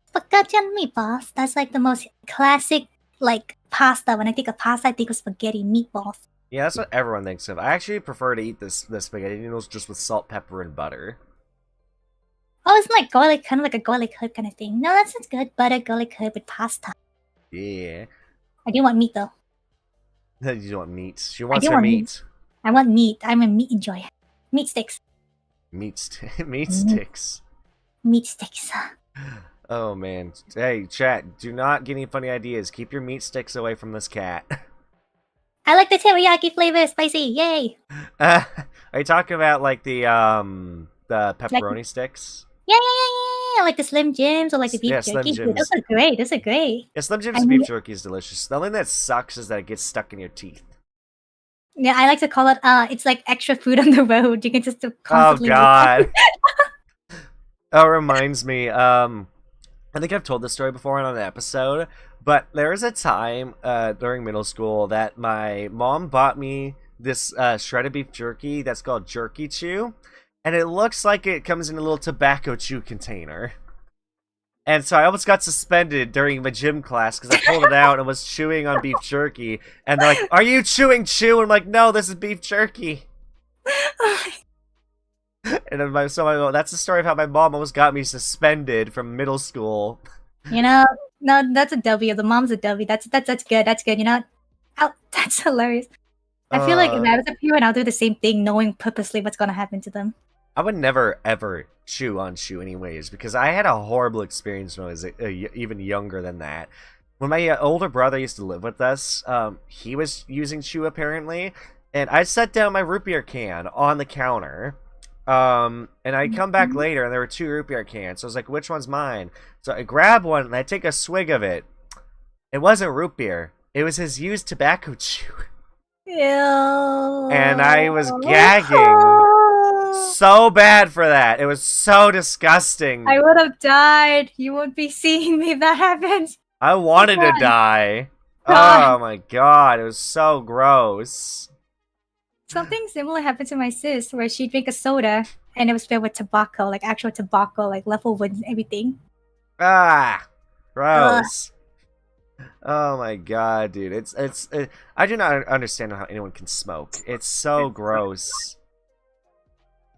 Spaghetti and meatballs. That's like the most classic like pasta. When I think of pasta, I think of spaghetti meatballs.
Yeah, that's what everyone thinks of. I actually prefer to eat the spaghetti noodles just with salt, pepper, and butter.
Oh, it's like garlic, kind of like a garlic herb kind of thing. No, that sounds good. Butter, garlic herb with pasta.
Yeah.
I do want meat though.
You don't want meat. She wants her meat.
I want meat. I'm a meat enjoyer. Meat sticks.
Meat sticks.
Meat sticks.
Oh man. Hey, chat, do not get any funny ideas. Keep your meat sticks away from this cat.
I like the teriyaki flavor, spicy. Yay!
Are you talking about like the pepperoni sticks?
Yeah. Like the Slim Jims or like the beef jerky. Dude, those are great.
Yeah, Slim Jims beef jerky is delicious. The only thing that sucks is that it gets stuck in your teeth.
Yeah, I like to call it. It's like extra food on the road. You can just constantly.
Oh god. Oh, reminds me. I think I've told this story before on an episode, but there was a time during middle school that my mom bought me this shredded beef jerky that's called Jerky Chew, and it looks like it comes in a little tobacco chew container. And so I almost got suspended during my gym class because I pulled it out and was chewing on beef jerky. And they're like, "Are you chewing chew?" And I'm like, "No, this is beef jerky." And then that's the story of how my mom almost got me suspended from middle school
You know, no, that's a W. The mom's a W. That's good. That's good. You know, that's hilarious. I feel like if I was a parent, I'll do the same thing, knowing purposely what's gonna happen to them.
I would never ever chew on chew anyways, because I had a horrible experience when I was even younger than that. When my older brother used to live with us, he was using chew apparently, and I set down my root beer can on the counter. And I come back later, and there were 2 root beer cans. So I was like, which one's mine? So I grab one, and I take a swig of it. It wasn't root beer. It was his used tobacco chew.
Ew.
And I was gagging so bad for that. It was so disgusting.
I would have died. You won't be seeing me if that happens.
I wanted to die.
God.
Oh my god, it was so gross.
Something similar happened to my sis, where she drank a soda and it was filled with tobacco, like actual tobacco, like leftovers and everything.
Ah, gross. Oh my god, dude. I do not understand how anyone can smoke. It's so gross.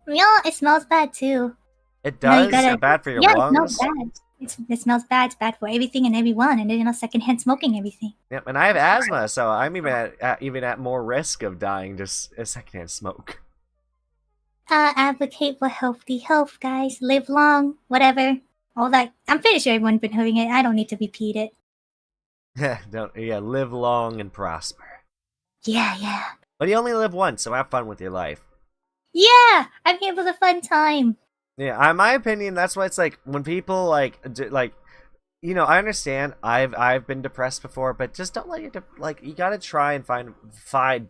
Yeah, it smells bad too.
It does?
No,
It's bad for your
lungs?
lungs?
It smells bad. It smells bad. It's bad for everything and everyone, and then, you know, secondhand smoking everything.
Yep, and I have asthma, so I'm even at more risk of dying just a secondhand smoke.
Advocate for healthy health, guys. Live long, whatever. All that. I'm pretty sure everyone's been hearing it. I don't need to repeat it.
Live long and prosper.
Yeah.
But you only live once, so have fun with your life.
Yeah, I'm here for the fun time.
Yeah, in my opinion, that's why it's like when people like you know, I understand. I've been depressed before, but just don't let you gotta try and find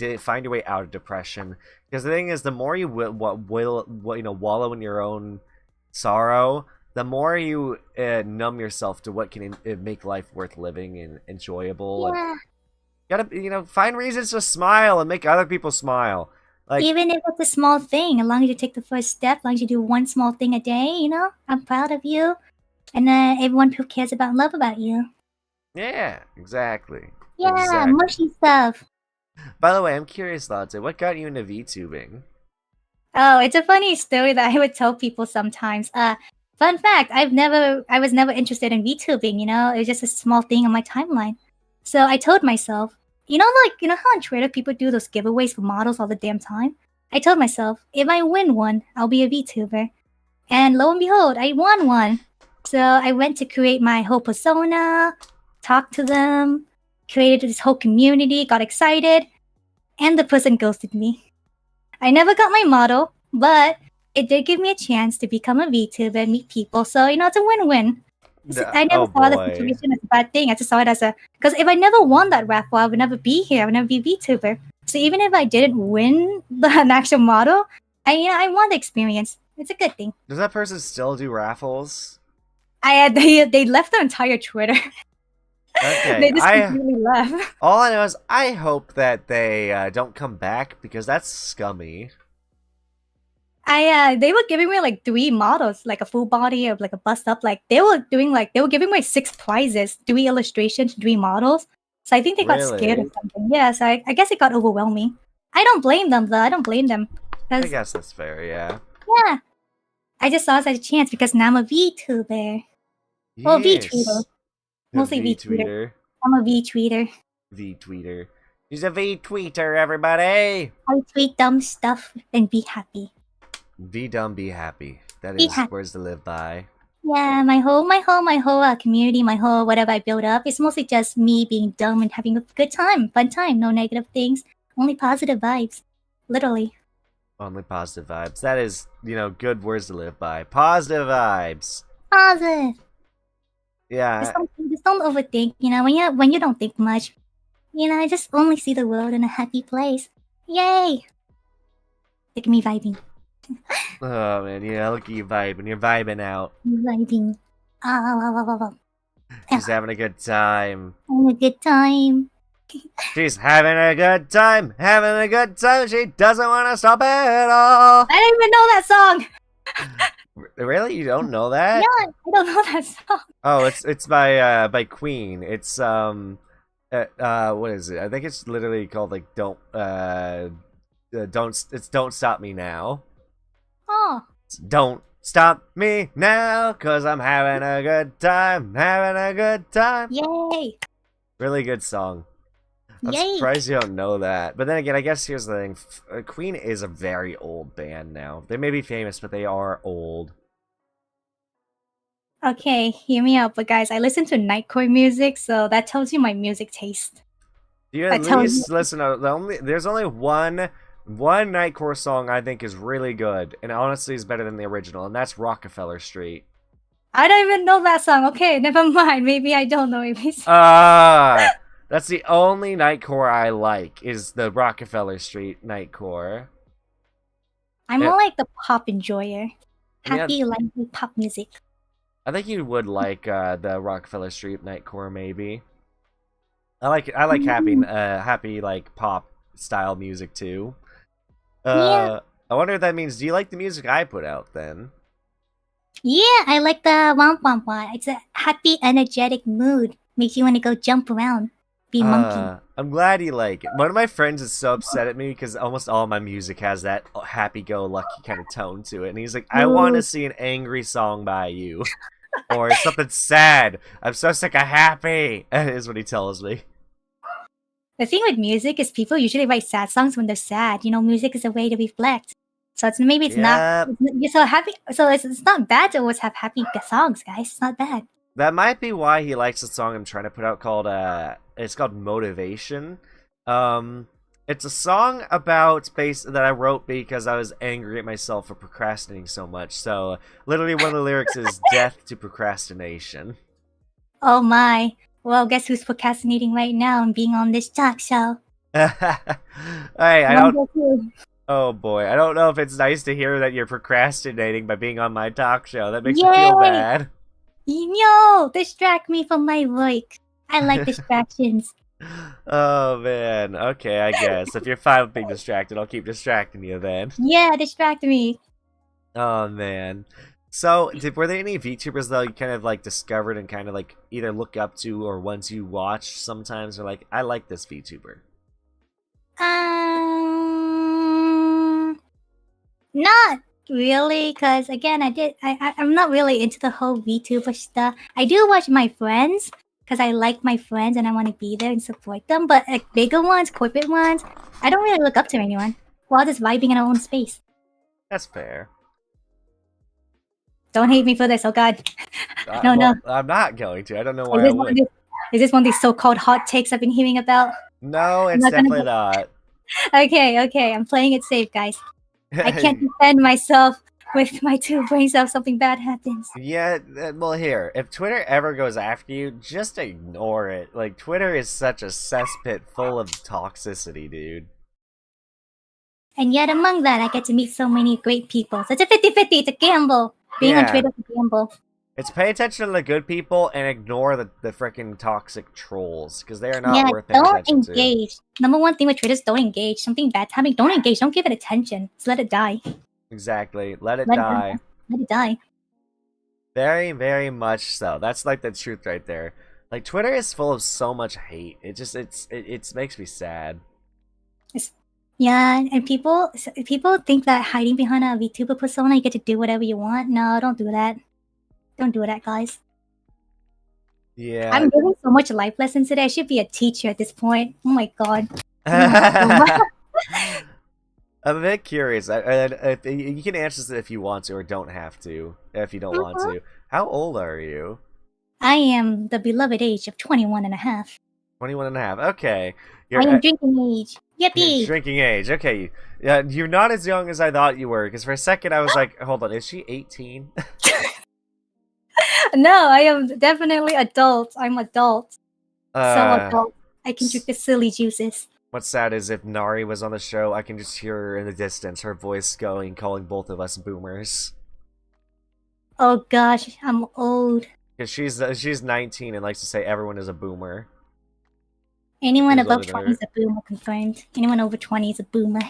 your way out of depression. Because the thing is, the more you wallow in your own sorrow, the more you numb yourself to what can make life worth living and enjoyable.
Yeah.
And gotta find reasons to smile and make other people smile. Like,
even if it's a small thing, as long as you take the first step, as long as you do one small thing a day, you know, I'm proud of you. And everyone who cares about love about you.
yeah, exactly.
Yeah,
exactly.
mushy stuff.
By the way, I'm curious, Latte, what got you into VTubing?
Oh, it's a funny story that I would tell people sometimes. Fun fact, I was never interested in VTubing, you know? It was just a small thing on my timeline. So I told myself, you know how on Twitter people do those giveaways for models all the damn time? I told myself, if I win one, I'll be a VTuber. And lo and behold, I won one. So I went to create my whole persona, talked to them, created this whole community, got excited, and the person ghosted me. I never got my model, but it did give me a chance to become a VTuber and meet people. So, you know, it's a win-win. I never saw the situation as a bad thing. I just saw it as because if I never won that raffle, I would never be here. I would never be a VTuber. So even if I didn't win an actual model, I want the experience. It's a good thing.
Does that person still do raffles?
They left their entire Twitter.
Okay,
they just completely left.
All I know is I hope that they don't come back because that's scummy.
They were giving me like 3 models, like a full body of like a bust up. Like they were giving me 6 prizes, 3 illustrations, 3 models. So I think they got scared or something. Yeah, so I guess it got overwhelming. I don't blame them though. I don't blame them.
I guess that's fair. Yeah.
Yeah. I just saw it as a chance because now I'm a VTuber.
Yes.
Well, VTweeter. Mostly VTweeter. I'm a VTweeter.
VTweeter. He's a VTweeter, everybody.
I tweet dumb stuff and be happy.
Be dumb, be happy. That is words to live by.
Yeah, my whole community, my whole whatever I build up, it's mostly just me being dumb and having a good time, fun time, no negative things, only positive vibes, literally.
Only positive vibes. That is, good words to live by. Positive vibes.
Positive.
Yeah.
Just don't overthink. When you don't think much, I just only see the world in a happy place. Yay! Look at me vibing.
Oh man, yeah, look at you vibing. You're vibing out.
Vibing.
She's having a good time.
Having a good time.
She's having a good time. Having a good time. She doesn't want to stop at all.
I don't even know that song.
Really? You don't know that?
Yeah, I don't know that song.
Oh, it's by Queen. It's what is it? I think it's literally called like Don't Stop Me Now.
Oh.
Don't Stop me now, cause I'm having a good time, having a good time.
Yay!
Really good song. I'm
Yay!
surprised you don't know that. But then again, I guess here's the thing. Queen is a very old band now. They may be famous, but they are old.
Okay, hear me out, but guys, I listen to nightcore music, so that tells you my music taste.
You at least listen to there's only one Nightcore song I think is really good, and honestly is better than the original, and that's Rockefeller Street.
I don't even know that song. Okay, never mind. Maybe I don't know. Maybe.
That's the only Nightcore I like, is the Rockefeller Street Nightcore.
I'm more like the pop enjoyer. Happy, lively pop music.
I think you would like the Rockefeller Street Nightcore, maybe. I like happy like pop style music too.
Yeah.
I wonder if that means, do you like the music I put out then?
Yeah, I like the womp womp womp. It's a happy, energetic mood. Makes you want to go jump around, be monkey.
I'm glad you like it. One of my friends is so upset at me because almost all my music has that happy-go-lucky kind of tone to it, and he's like, "I want to see an angry song by you, or something sad. I'm so sick of happy." Is what he tells me.
The thing with music is people usually write sad songs when they're sad. You know, music is a way to reflect. So maybe it's not. So happy. So it's not bad to always have happy songs, guys. It's not bad.
That might be why he likes the song I'm trying to put out called it's called Motivation. It's a song about that I wrote because I was angry at myself for procrastinating so much. So literally one of the lyrics is death to procrastination.
Oh my. Well, guess who's procrastinating right now and being on this talk show?
I don't. Oh boy, I don't know if it's nice to hear that you're procrastinating by being on my talk show. That makes me feel bad.
Yo, distract me from my work. I like distractions.
Oh man, okay, I guess. If you're fine with being distracted, I'll keep distracting you then.
Yeah, distract me.
Oh man. So, were there any VTubers though you kind of like discovered and kind of like either look up to or ones you watch sometimes are like, I like this VTuber?
Not really, because again, I'm not really into the whole VTuber stuff. I do watch my friends because I like my friends and I want to be there and support them. But like bigger ones, corporate ones, I don't really look up to anyone. We're all just vibing in our own space.
That's fair.
Don't hate me for this, oh god.
No. I'm not going to. I don't know why I would.
Is this one of these so-called hot takes I've been hearing about?
No, it's definitely not.
Okay, I'm playing it safe, guys. I can't defend myself with my 2 brain cells if something bad happens.
Yeah, well here, if Twitter ever goes after you, just ignore it. Like, Twitter is such a cesspit full of toxicity, dude.
And yet among that, I get to meet so many great people. So it's a 50-50, it's a gamble. Being on Twitter is a gamble.
It's pay attention to the good people and ignore the freaking toxic trolls, because they are not worth paying attention to.
Don't engage. Number one thing with Twitter is don't engage. Something bad's happening, don't engage. Don't give it attention. Just let it die.
Exactly. Let it die.
Let it die.
Very, very much so. That's like the truth right there. Like, Twitter is full of so much hate. It just, it makes me sad.
Yeah, and people think that hiding behind a VTuber persona, you get to do whatever you want. No, don't do that. Don't do that, guys.
Yeah.
I'm giving so much life lessons today. I should be a teacher at this point. Oh my god.
I'm a bit curious. You can answer this if you want to or don't have to, if you don't want to. How old are you?
I am the beloved age of 21 and a half.
21 and a half. Okay.
I am drinking age. Yippee!
Drinking age. Okay. You're not as young as I thought you were, because for a second I was like, hold on, is she 18?
No, I am definitely adult. I'm adult. So adult. I can drink the silly juices.
What's sad is if Nari was on the show, I can just hear her in the distance, her voice calling both of us boomers.
Oh gosh, I'm old.
Because she's 19 and likes to say everyone is a boomer.
Anyone above 20 is a boomer, confirmed. Anyone over 20 is a boomer.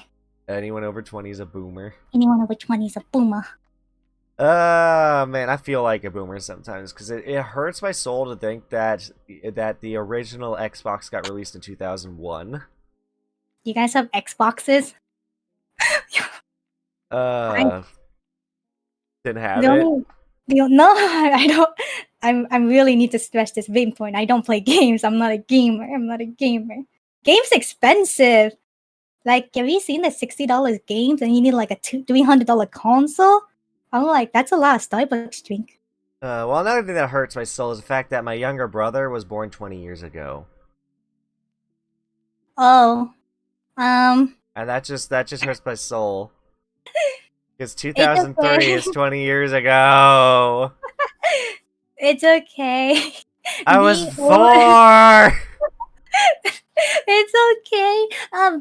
Anyone over 20 is a boomer.
Anyone over 20 is a boomer.
Man, I feel like a boomer sometimes, because it hurts my soul to think that the original Xbox got released in 2001.
You guys have Xboxes?
Didn't have
The
it.
only, no, I don't. I really need to stress this big point. I don't play games. I'm not a gamer. I'm not a gamer. Games expensive. Like, have you seen the $60 games and you need like a $300 console? I'm like, that's a lot of Starbucks drink.
Well, another thing that hurts my soul is the fact that my younger brother was born 20 years ago.
Oh,
And that just hurts my soul. Because
it's
2003 is
okay.
20 years ago.
It's okay.
I was
Being old,
4.
it's okay.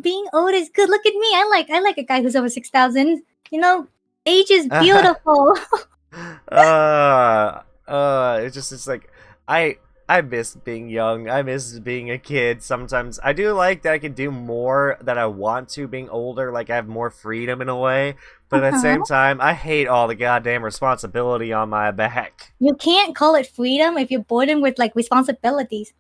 Being old is good. Look at me. I like a guy who's over 6,000. You know, age is beautiful.
It's like I miss being young. I miss being a kid. Sometimes I do like that I can do more that I want to being older. Like I have more freedom in a way. But at the same time, I hate all the goddamn responsibility on my back.
You can't call it freedom if you're burdened with like responsibilities.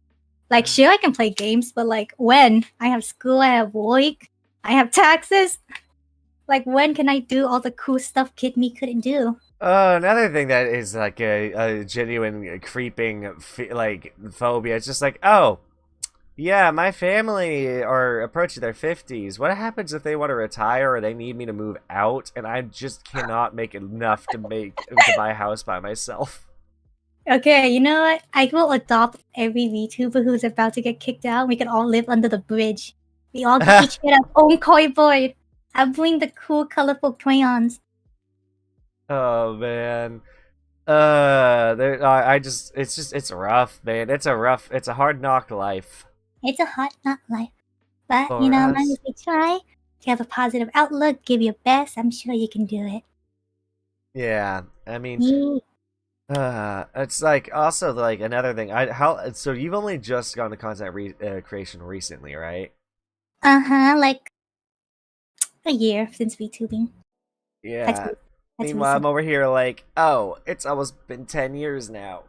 Like, sure, I can play games, but like, when I have school, I have work, I have taxes. Like, when can I do all the cool stuff kid me couldn't do?
Another thing that is like a genuine creeping like phobia. It's just like, oh, yeah, my family are approaching their 50s. What happens if they want to retire or they need me to move out and I just cannot make enough to buy a house by myself?
Okay, you know what? I will adopt every VTuber who's about to get kicked out. We can all live under the bridge. We all can each get our own koi board. I'll bring the cool, colorful crayons.
Oh man. It's rough, man. It's a hard knock life.
It's a hot knock life. But,
For
you know, as
us.
long as we try to have a positive outlook, give your best, I'm sure you can do it.
Yeah, I mean,
Yeah.
it's like also like another thing. So you've only just gone to content creation recently, right?
Like a year since VTubing. That's,
Yeah.
that's
Meanwhile, I'm
recent.
over here like, oh, it's almost been 10 years now.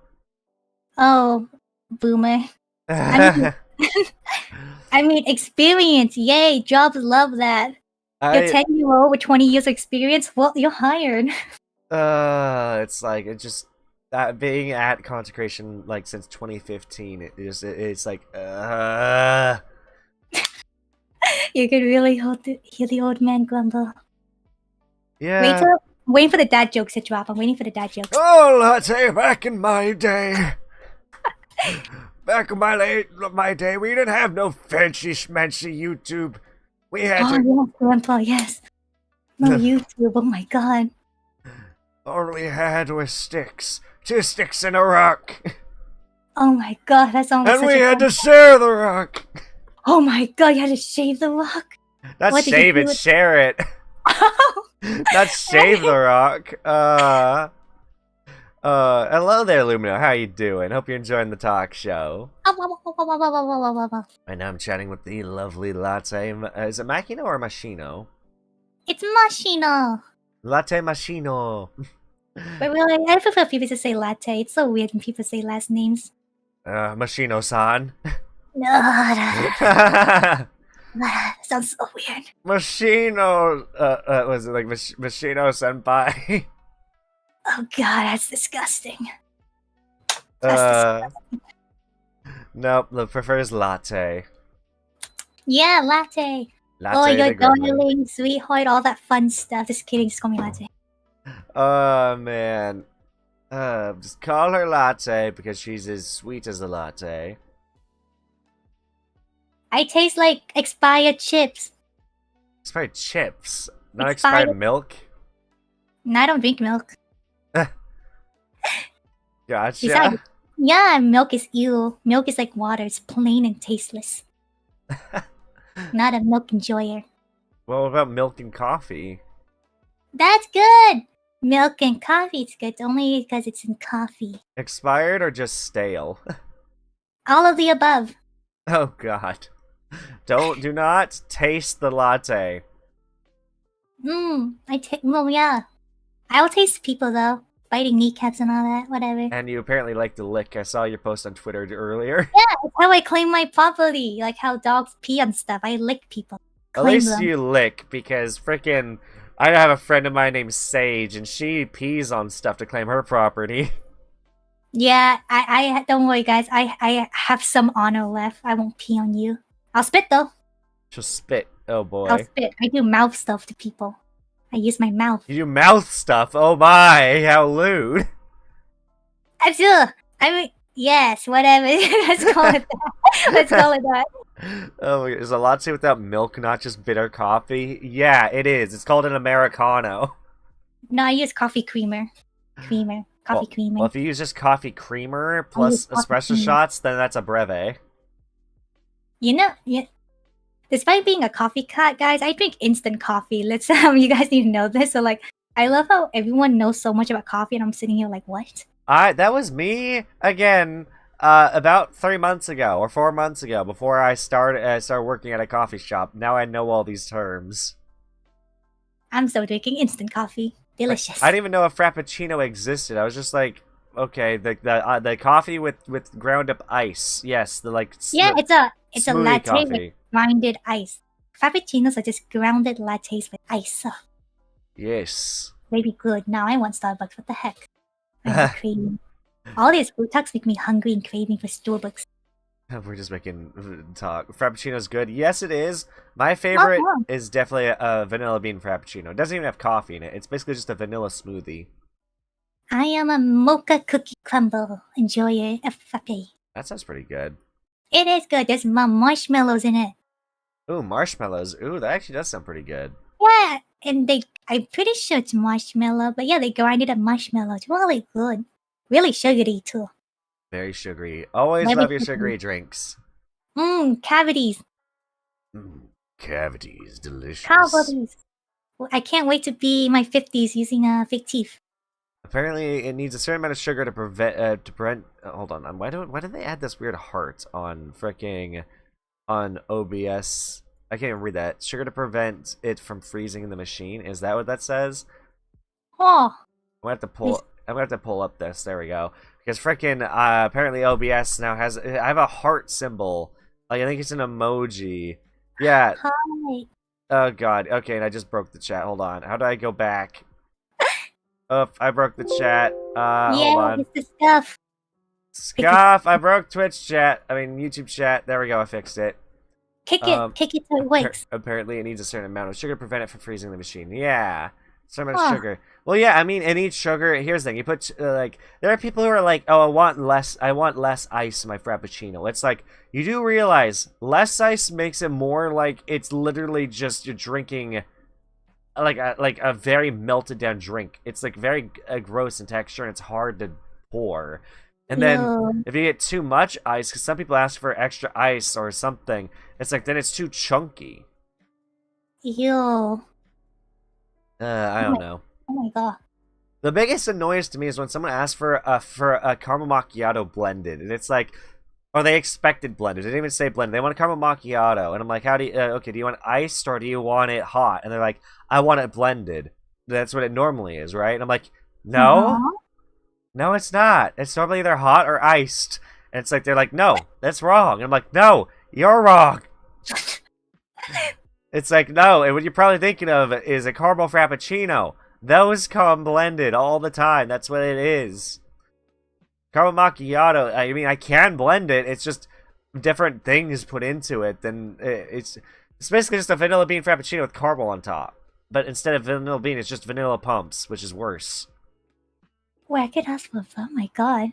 Oh, boomer. I mean, I mean, experience. Yay, jobs love that. You're
I
10-year-old with 20 years experience. Well, you're hired.
it's like it just that being at consecration like since 2015. It's like
You could really hear the old man grumble.
yeah.
Waiting for the dad jokes to drop. I'm waiting for the dad jokes.
Oh, Latte, back in my day. Back in my day, we didn't have no fancy schmancy YouTube. We had
Oh, yes, Grandpa, yes. No YouTube. Oh my god.
all we had was sticks. 2 sticks and a rock.
Oh my god, that sounds like
And
such
we
a
had
fun...
to share the rock.
Oh my god, you had to shave the rock?
Not
What did you
shave
do
it,
with-
share it. Not shave the rock. Hello there, Lumino. How you doing? Hope you're enjoying the talk show. And I'm chatting with the lovely Latte. Is it Machino or Machino?
It's Machino.
Latte Machino.
But really, I prefer people to say latte. It's so weird when people say last names.
Machino-san.
No, that sounds so weird.
Machino. Was it like Machino-senpai?
Oh god, that's disgusting.
Nope. The prefers Latte.
Yeah, latte.
Latte
Oh, your
the good one.
darling, sweetheart, all that fun stuff. Just kidding, just call me latte.
Oh man. Just call her Latte because she's as sweet as a latte.
I taste like expired chips.
Expired chips, not
Expired-
expired milk.
And I don't drink milk.
Gotcha.
Besides, yeah, milk is ew. Milk is like water. It's plain and tasteless. Not a milk enjoyer.
Well, what about milk and coffee?
That's good. Milk and coffee is good only because it's in coffee.
Expired or just stale?
All of the above.
Oh god. Do not taste the latte.
Well, yeah. I'll taste people though. Biting kneecaps and all that, whatever.
And you apparently like to lick. I saw your post on Twitter earlier.
Yeah, that's how I claim my property. Like how dogs pee on stuff. I lick people.
At
Claim
least
them.
you lick because freaking I have a friend of mine named Sage, and she pees on stuff to claim her property.
Yeah, I don't worry, guys. I have some honor left. I won't pee on you. I'll spit though.
Just spit. Oh
I'll
boy.
spit. I do mouth stuff to people. I use my mouth.
You do mouth stuff? Oh my, how lewd.
I mean, yes, whatever. Let's call it that. Let's call it that.
Oh, is a latte without milk not just bitter coffee? Yeah, it is. It's called an Americano.
No, I use coffee creamer. Coffee creamer.
Well, if you use just coffee creamer plus espresso shots, then that's a breve.
You know, yeah. Despite being a coffee cat, guys, I drink instant coffee. Let's you guys need to know this. So like, I love how everyone knows so much about coffee, and I'm sitting here like, what?
That was me again. About 3 months ago or 4 months ago, before I started working at a coffee shop. Now I know all these terms.
I'm still drinking instant coffee. Delicious.
I didn't even know a frappuccino existed. I was just like, okay, the coffee with ground up ice. Yes, the like.
Yeah, it's a latte
coffee
with grounded ice. Frappuccinos are just grounded lattes with ice.
Yes.
Maybe good. Now I want Starbucks. What the heck? I'm craving. All these food talks make me hungry and craving for Starbucks.
We're just making talk. Frappuccino's good. Yes, it is. My favorite is definitely a vanilla bean frappuccino. It doesn't even have coffee in it. It's basically just a vanilla smoothie.
I am a mocha cookie crumble enjoyer of frappe.
That sounds pretty good.
It is good. There's marshmallows in it.
Ooh, marshmallows. Ooh, that actually does sound pretty good.
Yeah, and I'm pretty sure it's marshmallow, but yeah, they grinded up marshmallow. It's really good. Really sugary too.
Very sugary. Always
Very
love your
sugary.
sugary drinks.
Cavities.
Cavities, delicious.
Cavities. Well, I can't wait to be in my 50s using fake teeth.
Apparently, it needs a certain amount of sugar to prevent. Hold on. Why did they add this weird heart on on OBS? I can't even read that. Sugar to prevent it from freezing in the machine. Is that what that says?
Oh.
I'm gonna have to pull up this. There we go. Because apparently OBS now has. I have a heart symbol. Like I think it's an emoji. Yeah.
Hi.
Oh god. Okay, and I just broke the chat. Hold on. How do I go back? Oh, I broke the chat. Hold on.
It's the stuff.
Scuff! I broke Twitch chat. I mean YouTube chat. There we go. I fixed it.
Kick it so it works.
Apparently, it needs a certain amount of sugar to prevent it from freezing the machine. Yeah, certain amount of sugar. Well, yeah. I mean, it needs sugar. Here's the thing: you put like there are people who are like, oh, I want less ice in my frappuccino. It's like you do realize less ice makes it more like it's literally just you're drinking like a very melted down drink. It's like very gross in texture and it's hard to pour. And then if you get too much ice, because some people ask for extra ice or something, it's like then it's too chunky.
Ew.
I don't know.
Oh my god.
The biggest annoyance to me is when someone asks for a caramel macchiato blended, and it's like, or they expected blended. They didn't even say blended. They want a caramel macchiato, and I'm like, how do you? Okay, do you want iced or do you want it hot? And they're like, I want it blended. That's what it normally is, right? And I'm like, no. No, it's not. It's normally either hot or iced. And it's like, they're like, no, that's wrong. And I'm like, no, you're wrong. It's like, no, and what you're probably thinking of is a caramel frappuccino. Those come blended all the time. That's what it is. Caramel macchiato, I mean, I can blend it. It's just different things put into it. Then it's basically just a vanilla bean frappuccino with caramel on top. But instead of vanilla bean, it's just vanilla pumps, which is worse.
Wait, I could ask for. Oh my god.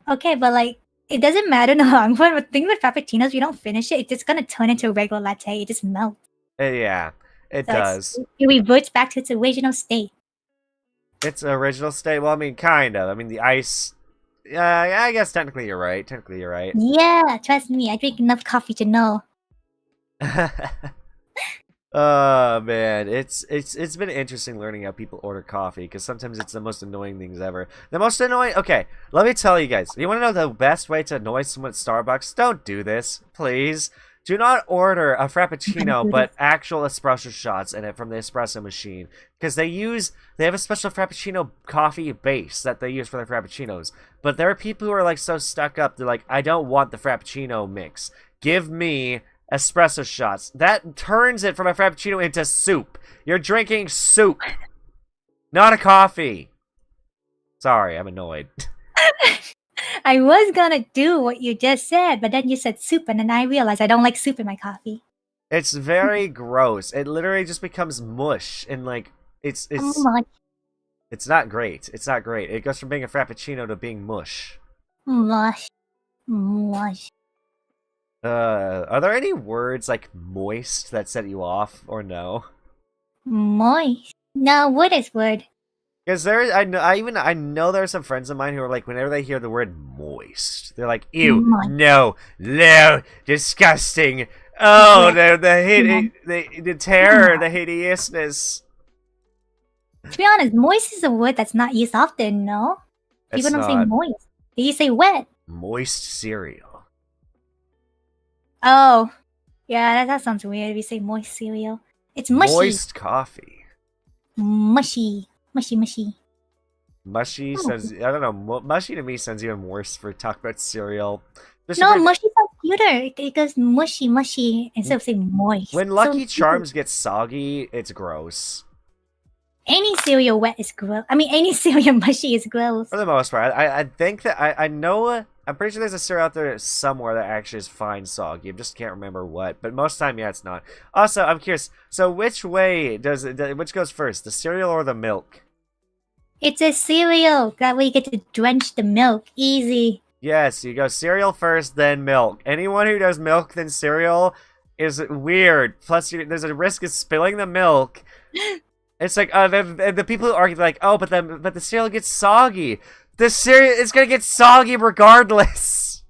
Okay, but like, it doesn't matter in the long run. But the thing with frappuccinos, you don't finish it, it's just gonna turn into a regular latte. It just melts.
Yeah, it does.
It reverts back to its original state.
Its original state? Well, I mean, kind of. I mean, the ice. Yeah, I guess technically you're right. Technically you're right.
Yeah, trust me. I drink enough coffee to know.
Oh man, it's been interesting learning how people order coffee because sometimes it's the most annoying things ever. The most annoying. Okay, let me tell you guys. You want to know the best way to annoy someone at Starbucks? Don't do this, please. Do not order a frappuccino, but actual espresso shots in it from the espresso machine because they have a special frappuccino coffee base that they use for their frappuccinos. But there are people who are like so stuck up. They're like, I don't want the frappuccino mix. Give me espresso shots. That turns it from a frappuccino into soup. You're drinking soup, not a coffee. Sorry, I'm annoyed.
I was gonna do what you just said, but then you said soup, and then I realized I don't like soup in my coffee.
It's very gross. It literally just becomes mush, and like it's
Mush,
it's not great. It's not great. It goes from being a frappuccino to being mush.
mush, mush.
Are there any words like moist that set you off, or no?
Moist. No, what is word?
Because I know there are some friends of mine who are like, whenever they hear the word moist, they're like, ew,
Moist.
no, disgusting. Oh,
Yeah.
the terror, the hideousness.
To be honest, moist is a word that's not used often, no?
It's
People don't say
not.
moist. They say wet.
Moist cereal.
Oh. Yeah, that sounds weird if you say moist cereal. It's mushy.
Moist coffee.
Mushy. Mushy.
Mushy sounds, I don't know, mushy to me sounds even worse for talk about cereal.
No, mushy sounds cuter. It goes mushy instead of saying moist.
When
So
Lucky
cute.
Charms get soggy, it's gross.
Any cereal wet is gross. I mean, any cereal mushy is gross.
For the most part, I think that I know, I'm pretty sure there's a cereal out there somewhere that actually is fine soggy. I just can't remember what, but most of the time, yeah, it's not. Also, I'm curious, so which way which goes first, the cereal or the milk?
It's a cereal. That way you get to drench the milk. Easy.
Yes, you go cereal first, then milk. Anyone who does milk then cereal is weird. Plus, there's a risk of spilling the milk. It's like the people who argue like, oh, but the cereal gets soggy. The cereal is gonna get soggy regardless.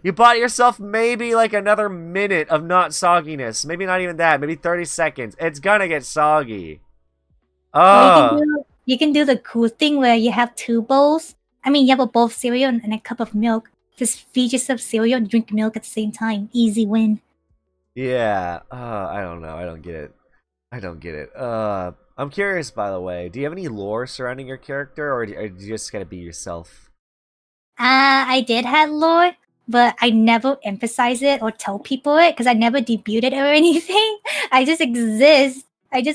You bought yourself maybe like another minute of not sogginess. Maybe not even that. Maybe 30 seconds. It's gonna get soggy.
Or
Oh.
you can do the cool thing where you have two bowls. I mean, you have a bowl of cereal and a cup of milk. Just feed yourself cereal and drink milk at the same time. Easy win.
Yeah. I don't know. I don't get it. I'm curious, by the way. Do you have any lore surrounding your character, or do you just gotta be yourself?
I did have lore, but I never emphasize it or tell people it because I never debuted it or anything. I just exist. Like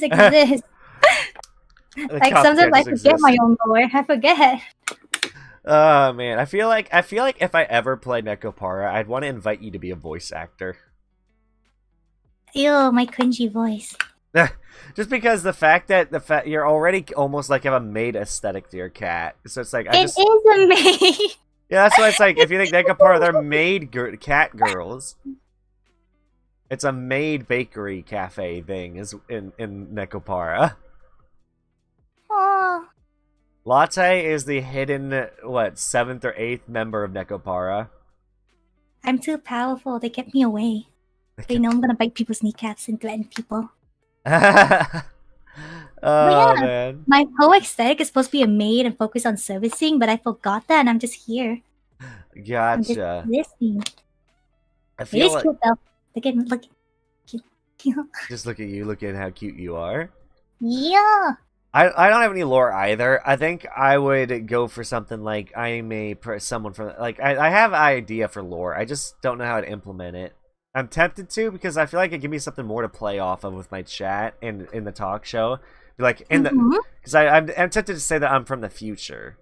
sometimes I forget my own lore. I forget.
Oh man, I feel like if I ever play Nekopara, I'd want to invite you to be a voice actor.
Ew, my cringy voice.
Just because the fact you're already almost like have a maid aesthetic to your cat, so it's like
It is a maid.
Yeah, that's why it's like if you think Nekopara, they're maid cat girls. It's a maid bakery cafe thing is in Nekopara.
Oh.
Latte is the hidden 7th or 8th member of Nekopara.
I'm too powerful. They kept me away. They know I'm gonna bite people's kneecaps and threaten people.
Oh man.
My whole aesthetic is supposed to be a maid and focus on servicing, but I forgot that and I'm just here.
Gotcha.
I'm just listening.
I
It
feel
is
like
cute though. Look.
just look at you, look at how cute you are.
Yeah.
I don't have any lore either. I think I would go for something like someone from like I have an idea for lore. I just don't know how to implement it. I'm tempted to because I feel like it gives me something more to play off of with my chat and in the talk show. Like because I'm tempted to say that I'm from the future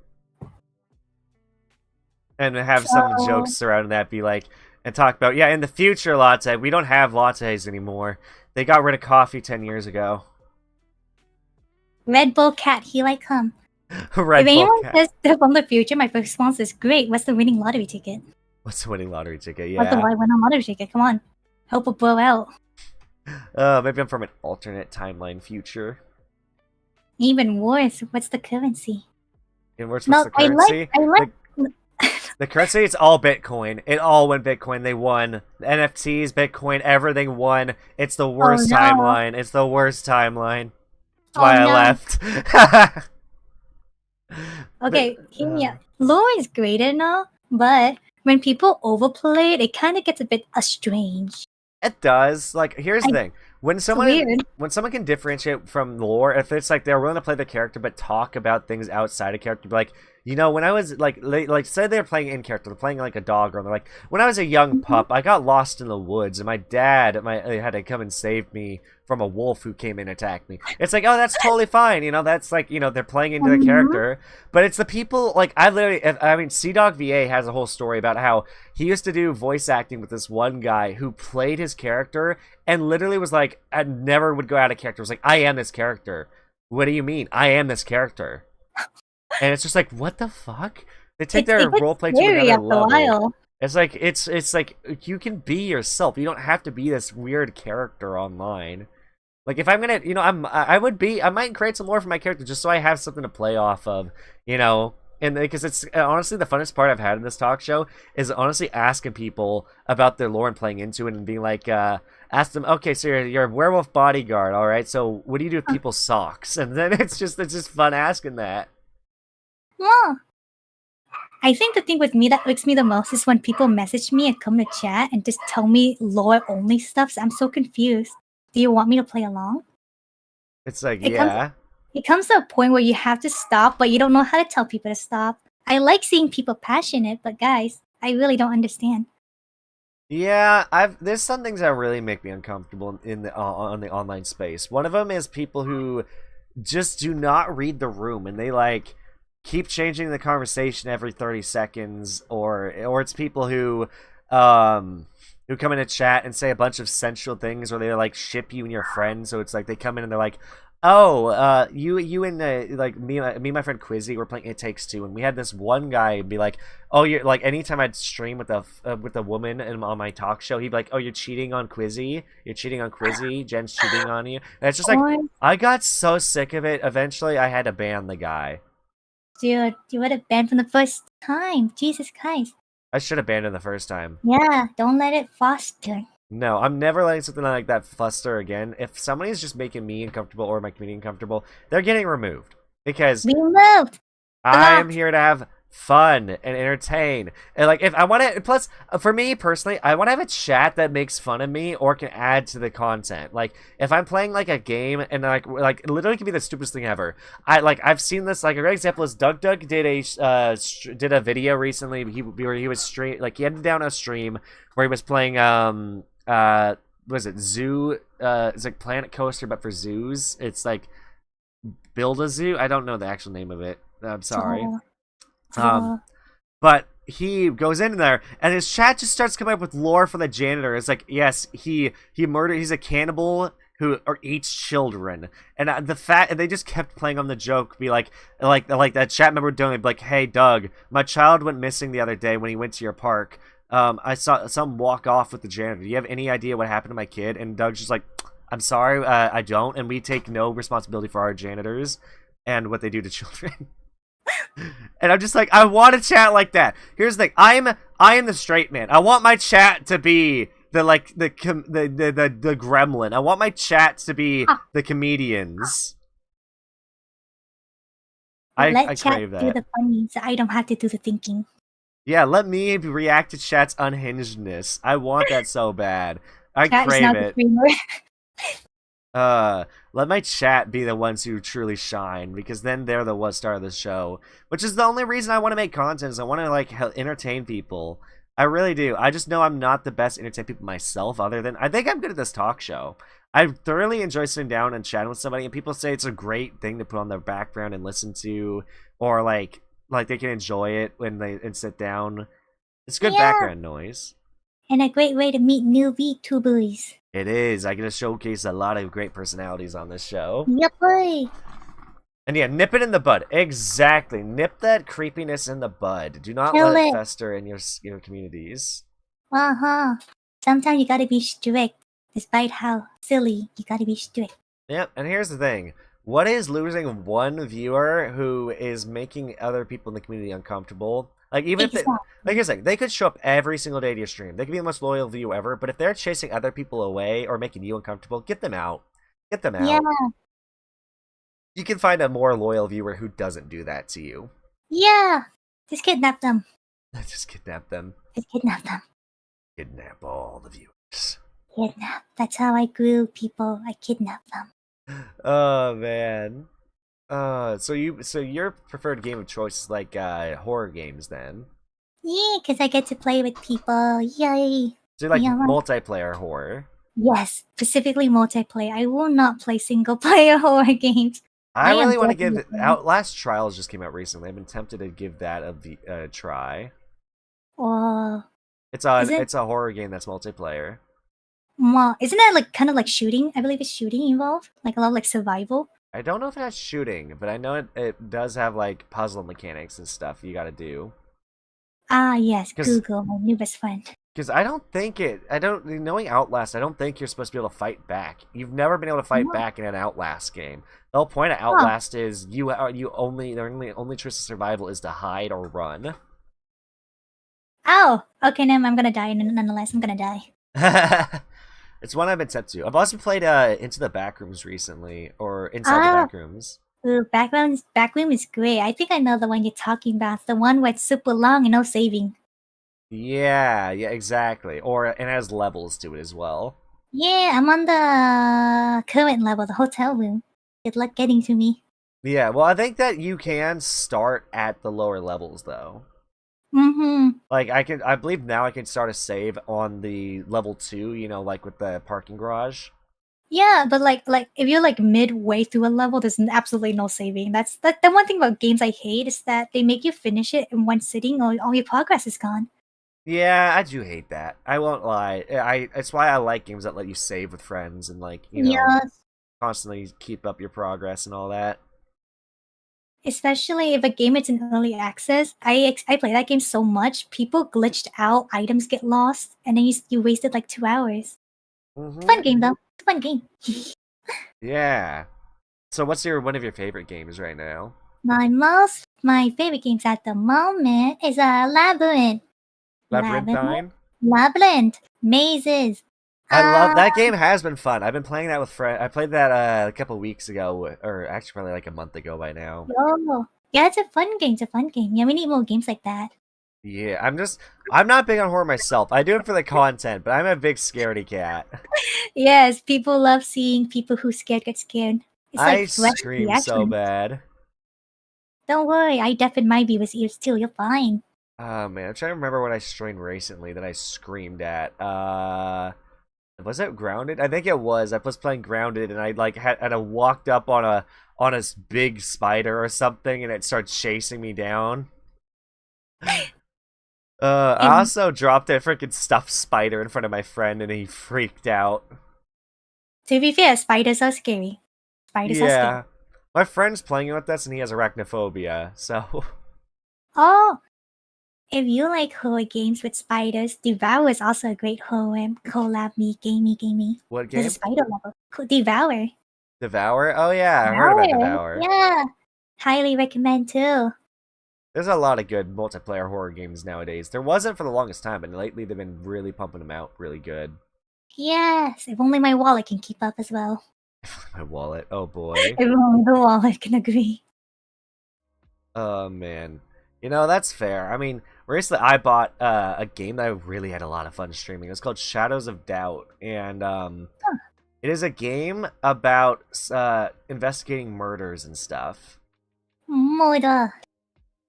and have some jokes surrounding that. Be like and talk about in the future, Latte. We don't have lattes anymore. They got rid of coffee 10 years ago.
Red Bull cat, here I come.
Red
if anyone
Bull cat.
says they're from the future, my first response is great. What's the winning lottery ticket?
What's the winning lottery ticket?
What's the
Yeah.
winning lottery ticket? Come on. Help a bro out.
Maybe I'm from an alternate timeline future.
Even worse, what's the currency?
And what's the currency?
I like
The currency, it's all Bitcoin. It all went Bitcoin. They won. The NFTs, Bitcoin, everything won. It's the worst timeline. It's the worst timeline. That's why I left.
Okay, hear me out. Lore is great and all, but when people overplay it, it kind of gets a bit strange.
It does. Like, here's the thing. when
It's weird.
someone can differentiate from lore, if it's like they're willing to play the character but talk about things outside of character, like, you know, when I was like say they're playing in character, they're playing like a dog, or they're like, when I was a young
Mhm.
pup, I got lost in the woods, and my dad had to come and save me from a wolf who came and attacked me. It's like, oh, that's totally fine, you know, that's like, you know, they're playing into the
Mhm.
character. But it's the people, like, I mean, CDog VA has a whole story about how he used to do voice acting with this one guy who played his character and literally was like, I never would go out of character. It was like, I am this character. What do you mean? I am this character. And it's just like, what the fuck? They take their
It gets
role play to
scary
another
after a
level.
while.
It's like you can be yourself. You don't have to be this weird character online. Like, if I'm gonna, you know, I might create some lore for my character just so I have something to play off of, you know. And because it's honestly the funnest part I've had in this talk show is honestly asking people about their lore and playing into it and being like, ask them, okay, so you're a werewolf bodyguard, all right? So what do you do with people's socks? And then it's just fun asking that.
Yeah. I think the thing with me that makes me the most is when people message me and come to chat and just tell me lore only stuff. So I'm so confused. Do you want me to play along?
It's like,
It comes
yeah.
it comes to a point where you have to stop, but you don't know how to tell people to stop. I like seeing people passionate, but guys, I really don't understand.
Yeah, there's some things that really make me uncomfortable in the on the online space. One of them is people who just do not read the room, and they like keep changing the conversation every 30 seconds, or it's people who come in a chat and say a bunch of sensual things, or they like ship you and your friend. So it's like they come in and they're like, oh, you and like me and my friend Quizzy were playing It Takes Two, and we had this one guy be like, oh, you're like, anytime I'd stream with a woman on my talk show, he'd be like, oh, you're cheating on Quizzy, Jen's cheating on you. And it's just like,
Or,
I got so sick of it. Eventually, I had to ban the guy.
dude, you would have banned from the first time. Jesus Christ.
I should have banned him the first time.
Yeah, don't let it foster.
No, I'm never letting something like that fluster again. If somebody's just making me uncomfortable or my community uncomfortable, they're getting removed. Because
Be removed.
I am
Blocked.
here to have fun and entertain. And like, if I want to, plus for me personally, I want to have a chat that makes fun of me or can add to the content. Like, if I'm playing like a game and like it literally can be the stupidest thing ever. I've seen this, like a great example is Doug did a video recently. Where he was he ended down a stream where he was playing was it Zoo? It's like Planet Coaster, but for zoos. It's like Build a Zoo. I don't know the actual name of it. I'm sorry.
Oh.
But he goes in there, and his chat just starts coming up with lore for the janitor. It's like, yes, he murdered. He's a cannibal who eats children, and and they just kept playing on the joke, be like that chat member doing, be like, hey Doug, my child went missing the other day when he went to your park. I saw some walk off with the janitor. Do you have any idea what happened to my kid? And Doug's just like, I'm sorry, I don't, and we take no responsibility for our janitors and what they do to children. And I'm just like, I want a chat like that. Here's the thing, I am the straight man. I want my chat to be the gremlin. I want my chat to be the comedians.
Let
I
chat
crave
do
that.
the funny, so I don't have to do the thinking.
Yeah, let me react to chat's unhingedness. I want that so bad. I
Chat is
crave
not the
it.
streamer.
Let my chat be the ones who truly shine, because then they're the star of the show. Which is the only reason I want to make content, is I want to like entertain people. I really do. I just know I'm not the best entertain people myself, other than I think I'm good at this talk show. I thoroughly enjoy sitting down and chatting with somebody, and people say it's a great thing to put on their background and listen to, or like they can enjoy it when they sit down. It's good background noise.
And a great way to meet new VTubers.
It is. I get to showcase a lot of great personalities on this show.
Yep, boy.
And yeah, nip it in the bud. Exactly. Nip that creepiness in the bud. Do not
Kill
let it
it.
fester in your communities.
Sometimes you gotta be strict. Despite how silly, you gotta be strict.
Yep, and here's the thing. What is losing one viewer who is making other people in the community uncomfortable? Like, even if they, like you're saying, they could show up every single day to your stream. They could be the most loyal viewer ever, but if they're chasing other people away or making you uncomfortable, get them out. Get them out.
Yeah.
You can find a more loyal viewer who doesn't do that to you.
Yeah. Just kidnap them.
Just kidnap them.
Just kidnap them.
Kidnap all the viewers.
Kidnap. That's how I grew people. I kidnapped them.
Oh man. So your preferred game of choice is like horror games then?
Yeah, because I get to play with people. Yay.
So you like
Yeah,
multiplayer horror?
yes, specifically multiplayer. I will not play single player horror games.
I
I am
really want to give
definitely.
Outlast Trials just came out recently. I've been tempted to give that a try.
Or is it
It's a horror game that's multiplayer.
more? Isn't that like kind of like shooting? I believe it's shooting involved, like a lot of like survival.
I don't know if it has shooting, but I know it does have like puzzle mechanics and stuff you got to do.
Ah, yes,
Because
Google, my new best friend.
I don't knowing Outlast, I don't think you're supposed to be able to fight back. You've never been able to fight
No.
back in an Outlast game. The whole point of
Huh.
Outlast is you only the only choice of survival is to hide or run.
Oh, okay, now I'm gonna die. Nonetheless, I'm gonna die.
It's one I've been set to. I've also played Into the Backrooms recently, or Inside the
Ah,
Backrooms.
ooh, backroom is great. I think I know the one you're talking about. The one where it's super long and no saving.
Yeah, yeah, exactly. Or it has levels to it as well.
Yeah, I'm on the current level, the hotel room. Good luck getting to me.
Yeah, well, I think that you can start at the lower levels though.
Mm-hmm.
Like I believe now I can start a save on the level 2, you know, like with the parking garage.
Yeah, but like if you're like midway through a level, there's absolutely no saving. That's the one thing about games I hate is that they make you finish it in one sitting or all your progress is gone.
Yeah, I do hate that. I won't lie. It's why I like games that let you save with friends and like, you know,
Yes.
constantly keep up your progress and all that.
Especially if a game is in early access. I play that game so much, people glitched out, items get lost, and then you wasted like 2 hours. Fun
Mhm.
game though. It's a fun game.
Yeah. So what's your one of your favorite games right now?
My favorite games at the moment is Labyrinth. Labyrinth?
Labyrinthine?
Labyrinth. Mazes.
I
Uh
love that game. Has been fun. I've been playing that with friends. I played that a couple weeks ago, or actually probably like a month ago by now.
oh. Yeah, it's a fun game, it's a fun game. Yeah, we need more games like that.
Yeah, I'm not big on horror myself. I do it for the content, but I'm a big scaredy cat.
Yes, people love seeing people who scared get scared. It's
I
like fresh
scream so
reaction.
bad.
Don't worry, I deafen my viewers' ears too, you're fine.
Oh man, I'm trying to remember what I streamed recently that I screamed at. Was it Grounded? I think it was. I was playing Grounded, and I like had I walked up on a big spider or something, and it started chasing me down. I
And
also dropped a freaking stuffed spider in front of my friend, and he freaked out.
to be fair, spiders are scary. Spiders are scary.
Yeah, my friend's playing with us, and he has arachnophobia. So,
Oh, if you like horror games with spiders, Devour is also a great horror collab me, gamey.
what
There's a
game?
spider level. Devour.
Devour? Oh yeah, I heard about
Devour.
Devour.
Yeah. Highly recommend too.
There's a lot of good multiplayer horror games nowadays. There wasn't for the longest time, but lately they've been really pumping them out really good.
Yes, if only my wallet can keep up as well.
My wallet. Oh boy.
If only the wallet can agree.
Oh man. You know, that's fair. I mean, recently I bought a game that I really had a lot of fun streaming. It was called Shadows of Doubt, and
Huh.
it is a game about investigating murders and stuff.
Murder.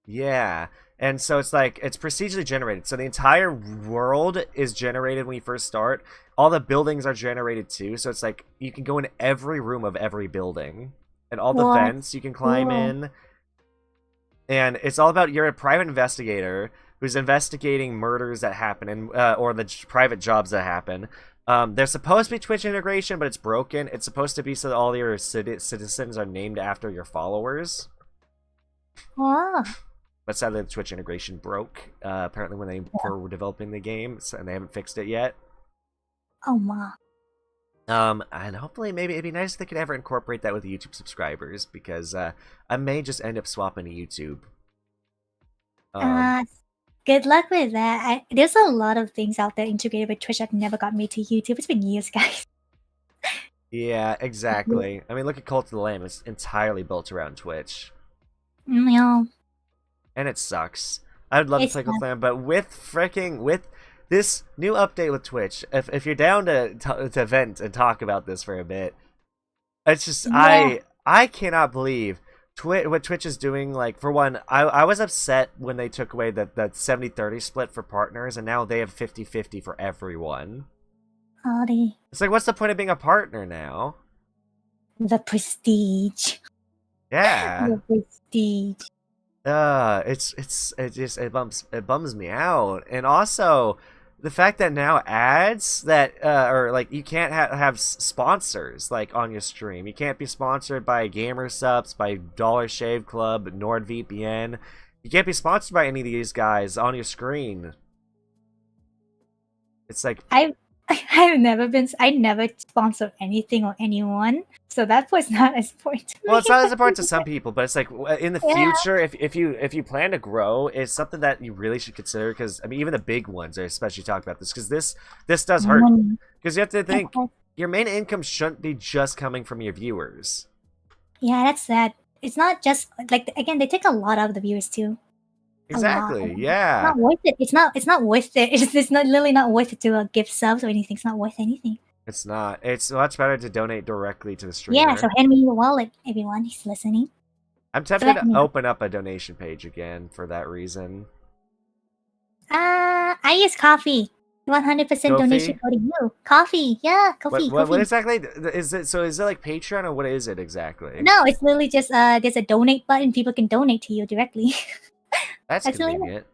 Yeah. And so it's like it's procedurally generated. So the entire world is generated when you first start. All the buildings are generated too. So it's like you can go in every room of every building. And all the
What?
vents you can climb
Cool.
in. And it's all about you're a private investigator who's investigating murders that happen and or the private jobs that happen. There's supposed to be Twitch integration, but it's broken. It's supposed to be so that all your citizens are named after your followers.
Oh.
But sadly, the Twitch integration broke. Apparently, when they were developing the game, and they haven't fixed it yet.
Oh ma.
And hopefully, maybe it'd be nice if they could ever incorporate that with the YouTube subscribers, because I may just end up swapping to YouTube.
Uh, good luck with that. There's a lot of things out there integrated with Twitch that never got made to YouTube. It's been years, guys.
Yeah, exactly. I mean, look at Cult of the Lamb. It's entirely built around Twitch.
No,
And it sucks. I would love to
it's
play Cult of
not.
the Lamb, but with this new update with Twitch, if you're down to vent and talk about this for a bit, it's just I cannot believe what Twitch is doing. Like, for one, I was upset when they took away that 70-30 split for partners, and now they have 50-50 for everyone. It's like, what's the point of being a partner now?
The prestige.
Yeah.
The prestige.
It bums me out. And also the fact that now ads that or like you can't have sponsors like on your stream. You can't be sponsored by Gamer Subs, by Dollar Shave Club, NordVPN. You can't be sponsored by any of these guys on your screen. It's like
I never sponsor anything or anyone, so that was not as important to me.
Well, it's not as important to some people, but it's like in the future, if you plan to grow, it's something that you really should consider, because I mean, even the big ones are especially talking about this, because this does hurt, because you have to think your main income shouldn't be just coming from your viewers.
Yeah, that's sad. It's not just like, again, they take a lot out of the viewers too.
Exactly. Yeah.
It's not worth it. It's not worth it. It's not literally not worth it to give subs or anything. It's not worth anything.
It's not. It's much better to donate directly to the streamer.
Yeah. So hand me your wallet, everyone who's listening.
I'm tempted to open up a donation page again for that reason.
I use coffee. 100% donation go to you. Coffee. Yeah, coffee.
What exactly is it? So is it like Patreon, or what is it exactly?
No, it's literally just there's a donate button. People can donate to you directly.
That's convenient.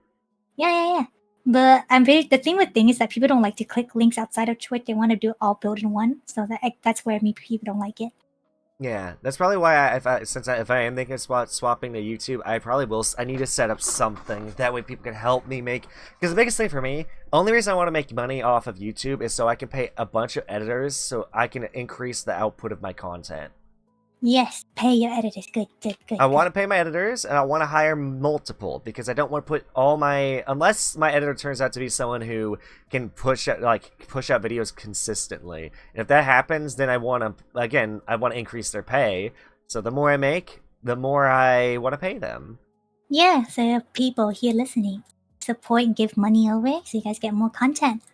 Yeah. But the thing is that people don't like to click links outside of Twitch. They want to do it all built in one. So that's where people don't like it.
Yeah, that's probably why if I am thinking of swapping to YouTube, I need to set up something that way people can help me make. Because the biggest thing for me, only reason I want to make money off of YouTube is so I can pay a bunch of editors so I can increase the output of my content.
Yes, pay your editors. Good.
I want to pay my editors, and I want to hire multiple, because I don't want to put unless my editor turns out to be someone who can push out videos consistently. And if that happens, then I want to increase their pay. So the more I make, the more I want to pay them.
Yeah, so people here listening, support and give money away so you guys get more content.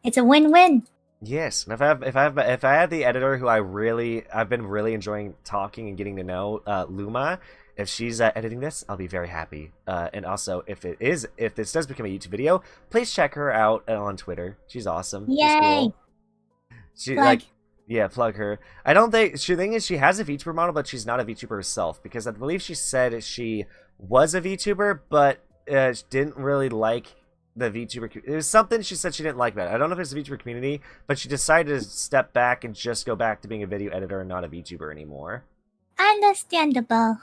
It's a win-win.
Yes, and if I have the editor who I've been really enjoying talking and getting to know, Luma, if she's editing this, I'll be very happy. And also, if this does become a YouTube video, please check her out on Twitter. She's awesome.
Yay!
She's cool. Plug her. I don't think the thing is she has a VTuber model, but she's not a VTuber herself, because I believe she said she was a VTuber, but didn't really like the VTuber. It was something she said she didn't like about it. I don't know if it's the VTuber community, but she decided to step back and just go back to being a video editor and not a VTuber anymore.
Understandable.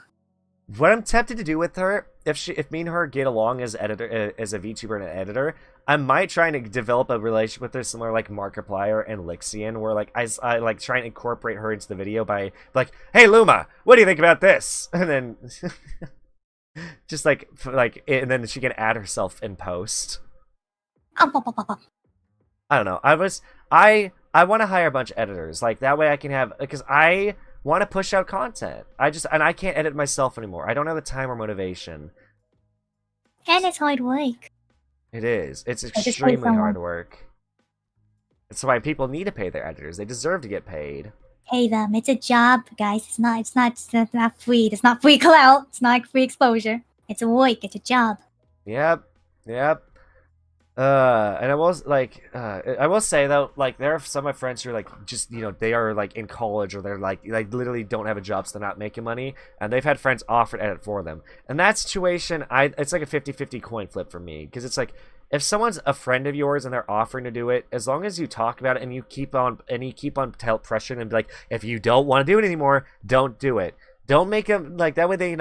What I'm tempted to do with her, if me and her get along as a VTuber and an editor, I might try to develop a relationship with her similar like Markiplier and Lixian, where like I like try and incorporate her into the video by like, hey Luma, what do you think about this? And then just and then she can add herself in post. I don't know. I want to hire a bunch of editors, like that way I can have, because I want to push out content. I can't edit myself anymore. I don't have the time or motivation.
And it's hard work.
It is. It's extremely hard work. That's why people need to pay their editors. They deserve to get paid.
Pay them. It's a job, guys. It's not free. It's not free clout. It's not free exposure. It's a work. It's a job.
Yep. And I will say though, like there are some of my friends who are like just they are like in college, or they're like literally don't have a job, so they're not making money, and they've had friends offer to edit for them. And that situation, it's like a 50-50 coin flip for me, because it's like, if someone's a friend of yours and they're offering to do it, as long as you talk about it and you keep on pressuring and be like, if you don't want to do it anymore, don't do it. Don't make them like that way. They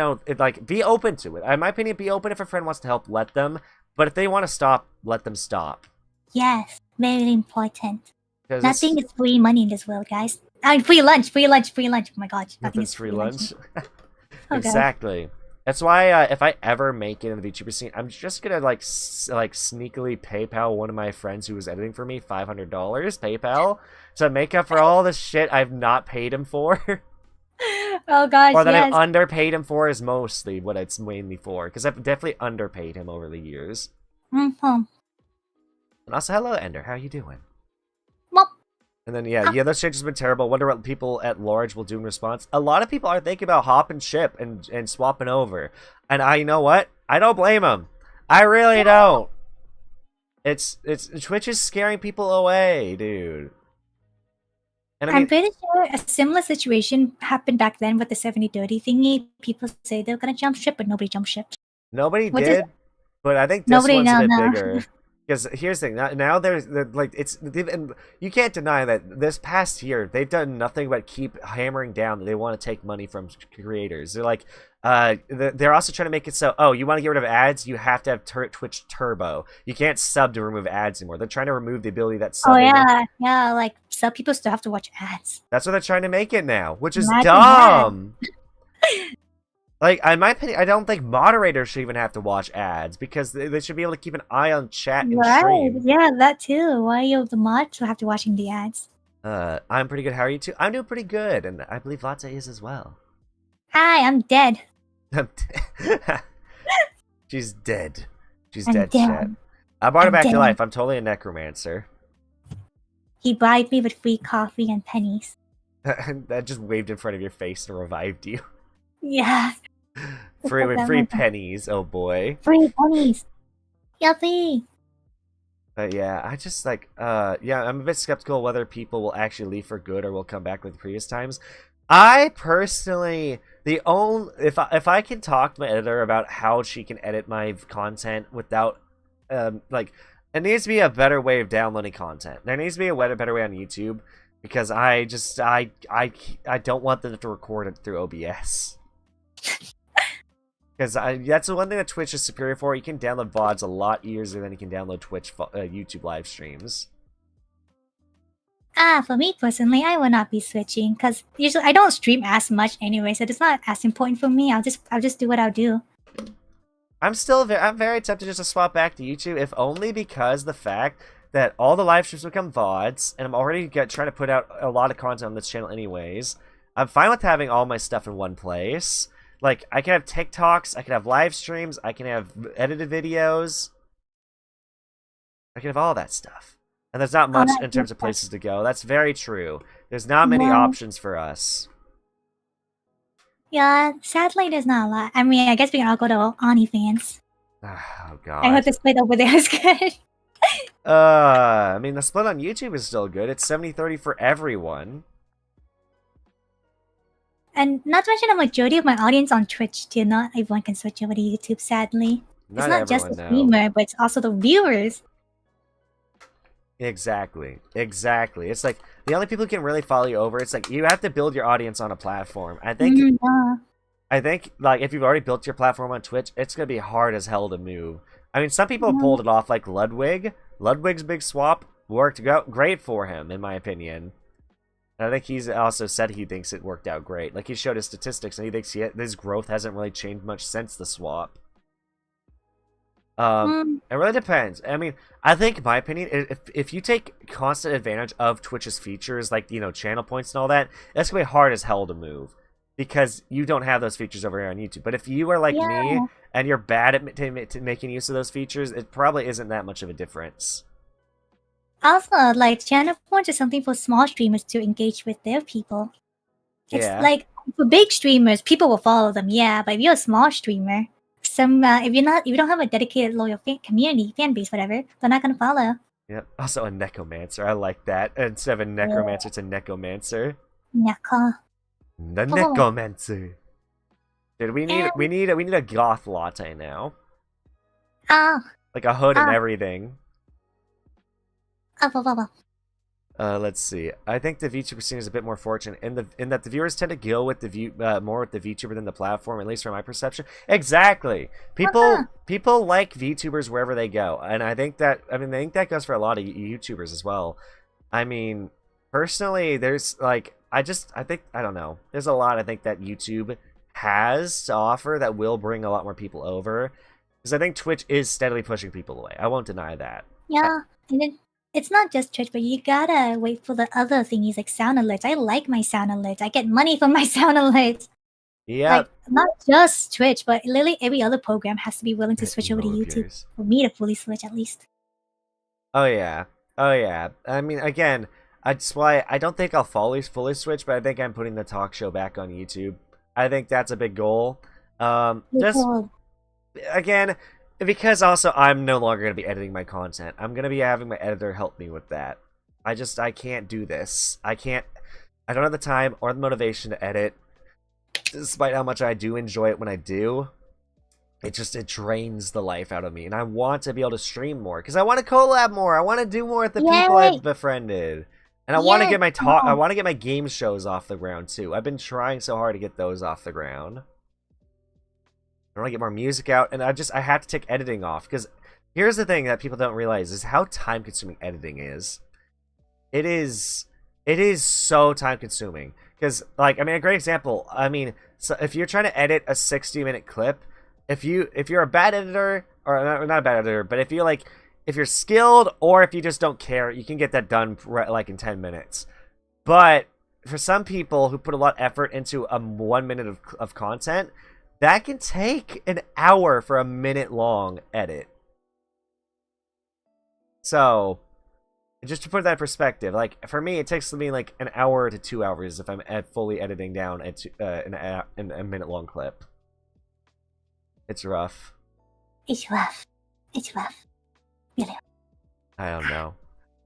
be open to it. In my opinion, be open. If a friend wants to help, let them. But if they want to stop, let them stop. Yes,
very important. Nothing is free money in this world, guys. I mean, free lunch. Oh my god,
nothing is free lunch. Exactly. That's why if I ever make it in the VTuber scene, I'm just gonna like sneakily PayPal one of my friends who was editing for me $500 PayPal to make up for all the shit I've not paid him for.
Oh gosh,
or that I've underpaid him for is mostly what it's mainly for, because I've definitely underpaid him over the years.
Mm-hmm.
And also, hello, Ender. How you doing?
Well,
And then, yeah, those changes have been terrible. Wonder what people at large will do in response. A lot of people are thinking about hopping ship and swapping over. And you know what? I don't blame them. I really don't. Twitch is scaring people away, dude. And
I'm pretty sure a similar situation happened back then with the 70-30 thingy. People say they're gonna jump ship, but nobody jumped ship.
Nobody did, but I think this one's a bit bigger. Because here's the thing, now there's like you can't deny that this past year they've done nothing but keep hammering down that they want to take money from creators. They're like, they're also trying to make it so, oh, you want to get rid of ads, you have to have Twitch Turbo. You can't sub to remove ads anymore. They're trying to remove the ability that sub.
Oh yeah, like sub people still have to watch ads.
That's what they're trying to make it now, which is dumb. Like, in my opinion, I don't think moderators should even have to watch ads because they should be able to keep an eye on chat and stream.
Yeah, that too. Why you the mods have to watching the ads?
I'm pretty good. How are you two? I'm doing pretty good, and I believe Latte is as well.
Hi, I'm dead.
She's dead. She's dead. Chat. I brought her back to life. I'm totally a necromancer.
He bribed me with free coffee and pennies.
That just waved in front of your face and revived you.
Yeah.
Free pennies, oh boy.
Free pennies. Yuppie.
But yeah, I just like, yeah, I'm a bit skeptical whether people will actually leave for good or will come back like the previous times. I personally, if I can talk to my editor about how she can edit my content without, like, it needs to be a better way of downloading content. There needs to be a better way on YouTube because I don't want them to record it through OBS. Because that's the one thing that Twitch is superior for. You can download VODs a lot easier than you can download YouTube live streams.
For me personally, I will not be switching because usually I don't stream as much anyway, so it's not as important for me. I'll just do what I'll do.
I'm very tempted just to swap back to YouTube, if only because the fact that all the live streams become VODs, and I'm already trying to put out a lot of content on this channel anyways. I'm fine with having all my stuff in one place. Like, I can have TikToks, I can have live streams, I can have edited videos. I can have all that stuff. And there's not much in terms of places to go. That's very true. There's not many options for us.
Yeah, sadly, there's not a lot. I mean, I guess we can all go to OnlyFans.
Oh, God.
I hope the split over there is good.
I mean, the split on YouTube is still good. It's 70-30 for everyone.
And not to mention the majority of my audience on Twitch too. Not everyone can switch over to YouTube, sadly. It's not just the streamer, but it's also the viewers.
Exactly. It's like, the only people who can really follow you over, it's like, you have to build your audience on a platform. I think, like, if you've already built your platform on Twitch, it's going to be hard as hell to move. I mean, some people pulled it off, like Ludwig. Ludwig's big swap worked great for him, in my opinion. And I think he's also said he thinks it worked out great. Like, he showed his statistics, and he thinks his growth hasn't really changed much since the swap. It really depends. I mean, I think, in my opinion, if you take constant advantage of Twitch's features, like, you know, channel points and all that, that's going to be hard as hell to move. Because you don't have those features over here on YouTube. But if you are like me, and you're bad at making use of those features, it probably isn't that much of a difference.
Also, like, channel points is something for small streamers to engage with their people. It's like, for big streamers, people will follow them, but if you're a small streamer, if you don't have a dedicated loyal community, fan base, whatever, they're not gonna follow.
Yep. Also a necromancer, I like that. Instead of a necromancer, it's a necromancer. The necromancer. Dude, we need a goth latte now. Like a hood and everything. Let's see. I think the VTuber scene is a bit more fortunate in that the viewers tend to go with the more with the VTuber than the platform, at least from my perception. Exactly. People like VTubers wherever they go, and I think that goes for a lot of YouTubers as well. I mean, personally, there's like I don't know. There's a lot I think that YouTube has to offer that will bring a lot more people over, because I think Twitch is steadily pushing people away. I won't deny that.
Yeah, and then it's not just Twitch, but you gotta wait for the other thingies like sound alerts. I like my sound alerts. I get money from my sound alerts.
Yeah.
Like, not just Twitch, but literally every other program has to be willing to switch over to YouTube for me to fully switch, at least.
Oh yeah. Oh yeah. I mean, again, that's why I don't think I'll fully switch, but I think I'm putting the talk show back on YouTube. I think that's a big goal. Just
Because
again, because also I'm no longer gonna be editing my content. I'm gonna be having my editor help me with that. I can't do this. I don't have the time or the motivation to edit, despite how much I do enjoy it when I do. It drains the life out of me, and I want to be able to stream more because I want to collab more. I want to do more with the people
yay,
I've befriended, and I want to
yes,
get my
come on.
I want to get my game shows off the ground too. I've been trying so hard to get those off the ground. I want to get more music out, and I have to take editing off because here's the thing that people don't realize is how time consuming editing is. It is so time consuming because like I mean a great example. I mean, so if you're trying to edit a 60-minute clip, if you're a bad editor or not a bad editor, but if you're skilled or if you just don't care, you can get that done like in 10 minutes. But for some people who put a lot of effort into a 1 minute of content, that can take an hour for a minute long edit. So just to put that in perspective, like for me, it takes me like an hour to 2 hours if I'm fully editing down in a minute long clip. It's rough.
It's rough. It's rough. Really.
I don't know.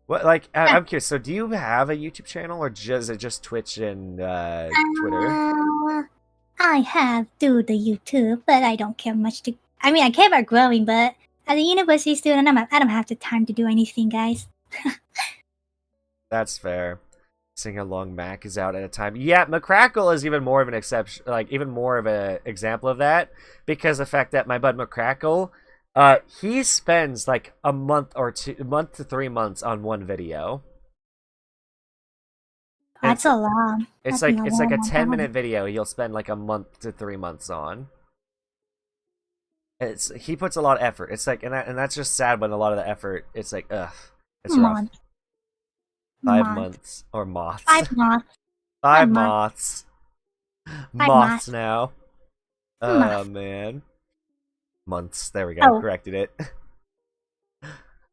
What like I'm curious. So do you have a YouTube channel or is it just Twitch and Twitter?
I have do the YouTube, but I don't care much to. I mean, I care about growing, but as a university student, I don't have the time to do anything, guys.
That's fair. Sing Along Mac is out at a time. Yeah, McCrackle is even more of an exception, like even more of an example of that, because the fact that my bud McCrackle, he spends like a month to 3 months on one video.
That's a lot.
It's
That's
like it's like a
long
10-minute video he'll spend like a month to 3 months on. He puts a lot of effort. It's like and that's just sad when a lot of the effort it's like ugh. It's rough.
Month.
5 months or moths.
5 months.
5 moths.
5
Moths
months.
now. Oh
Month.
man. Months. There we go.
Oh.
Corrected it.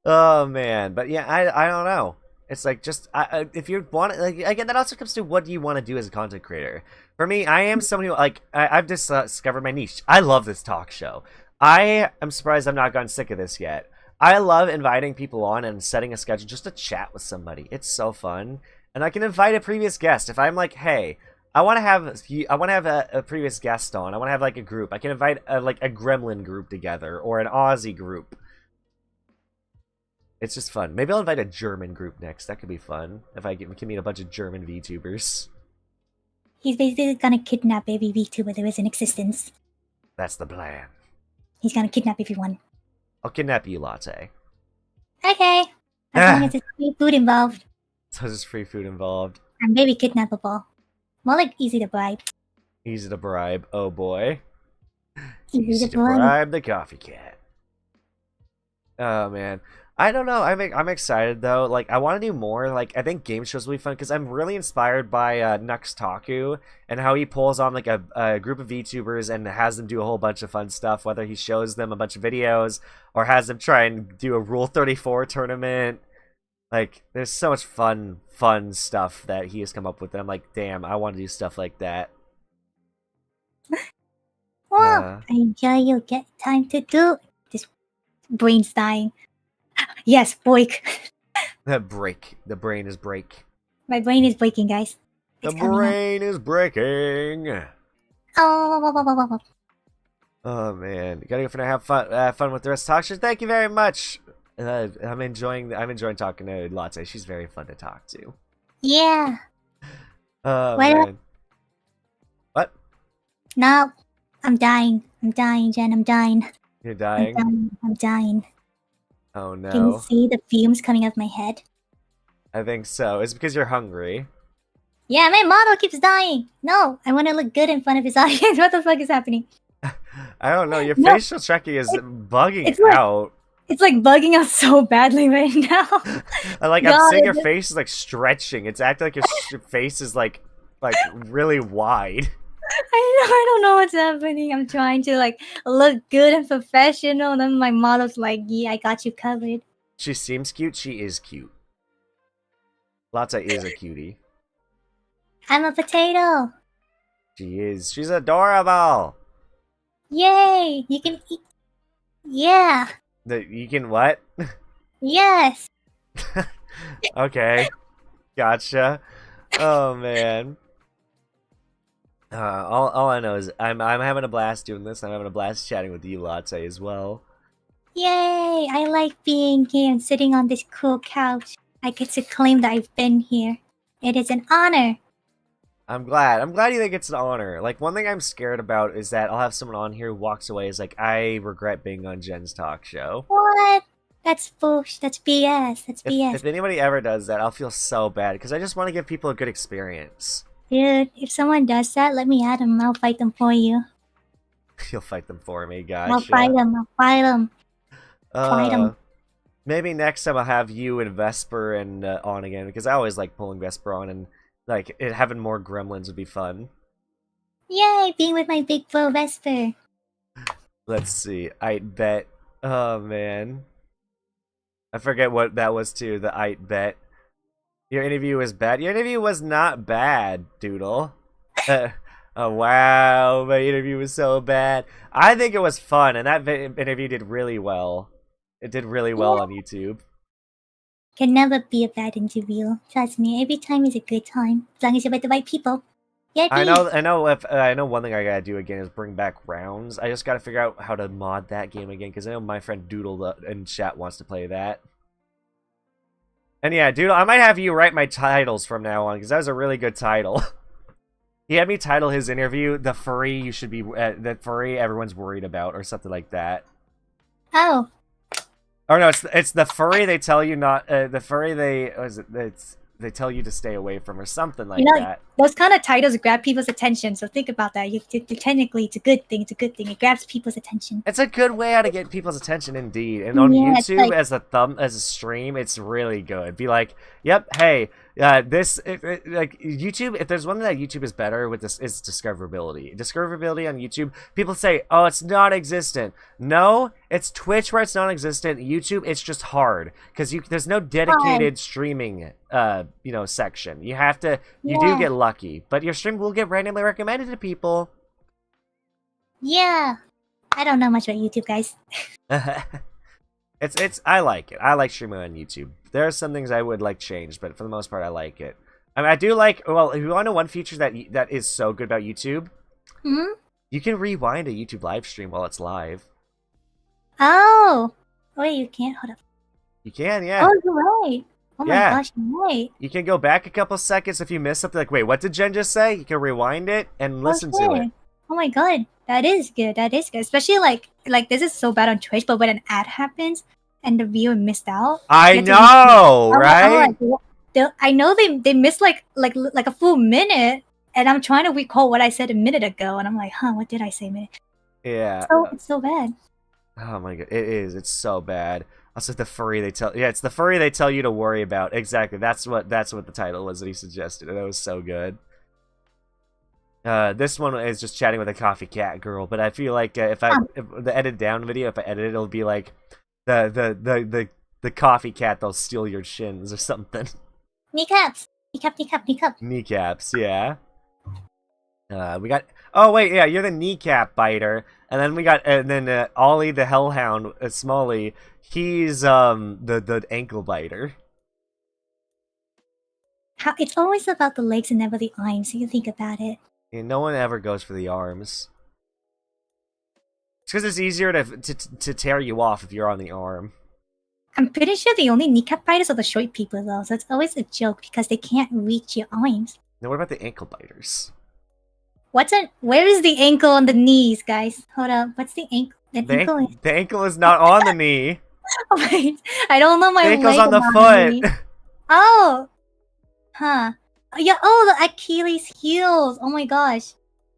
Oh man. But yeah, I don't know. It's like just if you want like again that also comes to what do you want to do as a content creator. For me, I am someone who like I've just discovered my niche. I love this talk show. I am surprised I've not gotten sick of this yet. I love inviting people on and setting a schedule just to chat with somebody. It's so fun, and I can invite a previous guest if I'm like, hey, I want to have a previous guest on. I want to have like a group. I can invite like a Gremlin group together or an Aussie group. It's just fun. Maybe I'll invite a German group next. That could be fun if I can meet a bunch of German VTubers.
He's basically gonna kidnap every VTuber there is in existence.
That's the plan.
He's gonna kidnap everyone.
I'll kidnap you, Latte.
Okay. As long as there's free food involved.
So there's free food involved.
I'm very kidnappable. More like easy to bribe.
Easy to bribe. Oh boy.
Easy
to bribe the coffee cat. Oh man. I don't know. I'm excited though. Like I want to do more. Like I think game shows will be fun because I'm really inspired by Nux Taku and how he pulls on like a group of VTubers and has them do a whole bunch of fun stuff. Whether he shows them a bunch of videos or has them try and do a Rule 34 tournament. Like there's so much fun stuff that he has come up with. And I'm like, damn, I want to do stuff like that.
Well, I enjoy you get time to do. This brain's dying. Yes, break.
The brain is break.
My brain is breaking, guys.
The brain is breaking.
Oh.
Oh man, you gotta go for now. Have fun with the rest of Talk Show. Thank you very much. I'm enjoying talking to Latte. She's very fun to talk to.
Yeah.
Oh man. What?
No, I'm dying. I'm dying, Jen. I'm dying.
You're dying?
I'm dying.
Oh no.
Can you see the fumes coming out of my head?
I think so. It's because you're hungry.
Yeah, my model keeps dying. No, I want to look good in front of his audience. What the fuck is happening?
I don't know. Your facial tracking is bugging out.
It's like bugging out so badly right now.
I'm seeing your face is like stretching. It's acting like your face is like really wide.
I don't know what's happening. I'm trying to like look good and professional, and then my model's like, "Yeah, I got you covered."
She seems cute. She is cute. Latte is a cutie.
I'm a potato.
She is. She's adorable.
Yay! You can eat. Yeah.
You can what?
Yes.
Okay. Gotcha. Oh man. All I know is I'm having a blast doing this. I'm having a blast chatting with you, Latte, as well.
Yay! I like being here and sitting on this cool couch. I get to claim that I've been here. It is an honor.
I'm glad. I'm glad you think it's an honor. Like, one thing I'm scared about is that I'll have someone on here who walks away is like, I regret being on Jen's talk show.
What? That's bullshit. That's BS. That's BS.
If anybody ever does that, I'll feel so bad because I just want to give people a good experience.
Dude, if someone does that, let me at them. I'll fight them for you.
You'll fight them for me, gotcha.
I'll fight them. I'll fight them. Fight them.
Maybe next time I'll have you and Vesper and on again because I always like pulling Vesper on and like having more gremlins would be fun.
Yay! Being with my big bro Vesper.
Let's see. I bet. Oh man, I forget what that was too. The I bet. Your interview was bad. Your interview was not bad, Doodle. Oh wow, my interview was so bad. I think it was fun, and that interview did really well. It did really well on YouTube.
Can never be a bad interview. Trust me, every time is a good time. As long as you're with the right people. Yeah,
I know one thing I gotta do again is bring back rounds. I just gotta figure out how to mod that game again, because I know my friend Doodle in chat wants to play that. And yeah, Doodle, I might have you write my titles from now on, because that was a really good title. He had me title his interview, "The Furry You Should Be," the furry everyone's worried about, or something like that.
Oh.
Or no, it's the furry they tell you not. The furry they tell you to stay away from, or something like that.
Those kind of titles grab people's attention. So think about that. Technically, it's a good thing. It's a good thing. It grabs people's attention.
It's a good way how to get people's attention, indeed. And on YouTube, as a stream, it's really good. Be like, yep, hey, like YouTube. If there's one thing that YouTube is better with, this is discoverability. Discoverability on YouTube. People say, oh, it's non-existent. No, it's Twitch where it's non-existent. YouTube, it's just hard because there's no dedicated streaming section. You have to do get lucky, but your stream will get randomly recommended to people.
Yeah. I don't know much about YouTube, guys.
I like it. I like streaming on YouTube. There are some things I would like changed, but for the most part I like it. I mean, I do like, well, if you want to know one feature that is so good about YouTube, you can rewind a YouTube live stream while it's live.
Oh. Wait, you can't. Hold up.
You can, yeah.
Oh, you're right. Oh my gosh, you're right.
You can go back a couple seconds if you miss something. Like, wait, what did Jen just say? You can rewind it and listen to it.
Oh my god, that is good. That is good. Especially like this is so bad on Twitch, but when an ad happens and the viewer missed out.
I know, right?
I know they missed like a full minute, and I'm trying to recall what I said a minute ago, and I'm like, huh, what did I say a minute?
Yeah.
It's so bad.
Oh my god, it is. It's so bad. Also, the furry they tell. Yeah, it's the furry they tell you to worry about. Exactly. That's what the title was that he suggested, and it was so good. This one is just chatting with a coffee cat girl, but I feel like if the edit down video, if I edit it, it'll be like the coffee cat. They'll steal your shins or something.
Kneecaps.
Kneecaps. Yeah. We got. Oh wait, yeah, you're the kneecap biter, and then we got, Ollie the hellhound, Smalley. He's the ankle biter.
It's always about the legs and never the arms. So you think about it.
Yeah, no one ever goes for the arms. It's because it's easier to tear you off if you're on the arm.
I'm pretty sure the only kneecap biters are the short people, though, so it's always a joke because they can't reach your arms.
Now, what about the ankle biters?
Where is the ankle on the knees, guys? Hold up. What's the ankle?
The ankle is not on the knee.
Oh, wait. I don't know my leg.
The ankle's on the foot.
Oh. Huh. Yeah, the Achilles heels. Oh my gosh.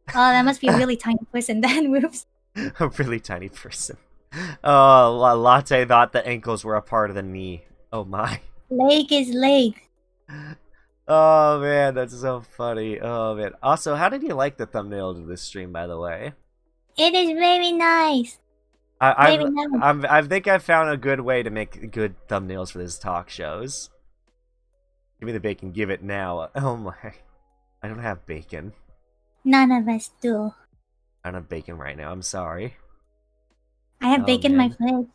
Oh, that must be a really tiny person then. Whoops.
A really tiny person. Oh, Latte thought the ankles were a part of the knee. Oh my.
Leg is leg.
Oh man, that's so funny. Oh man. Also, how did you like the thumbnail to this stream, by the way?
It is very nice. Maybe not.
I think I found a good way to make good thumbnails for these talk shows. Give me the bacon. Give it now. Oh my! I don't have bacon.
None of us do.
I don't have bacon right now. I'm sorry.
I have
Oh,
bacon in my
man.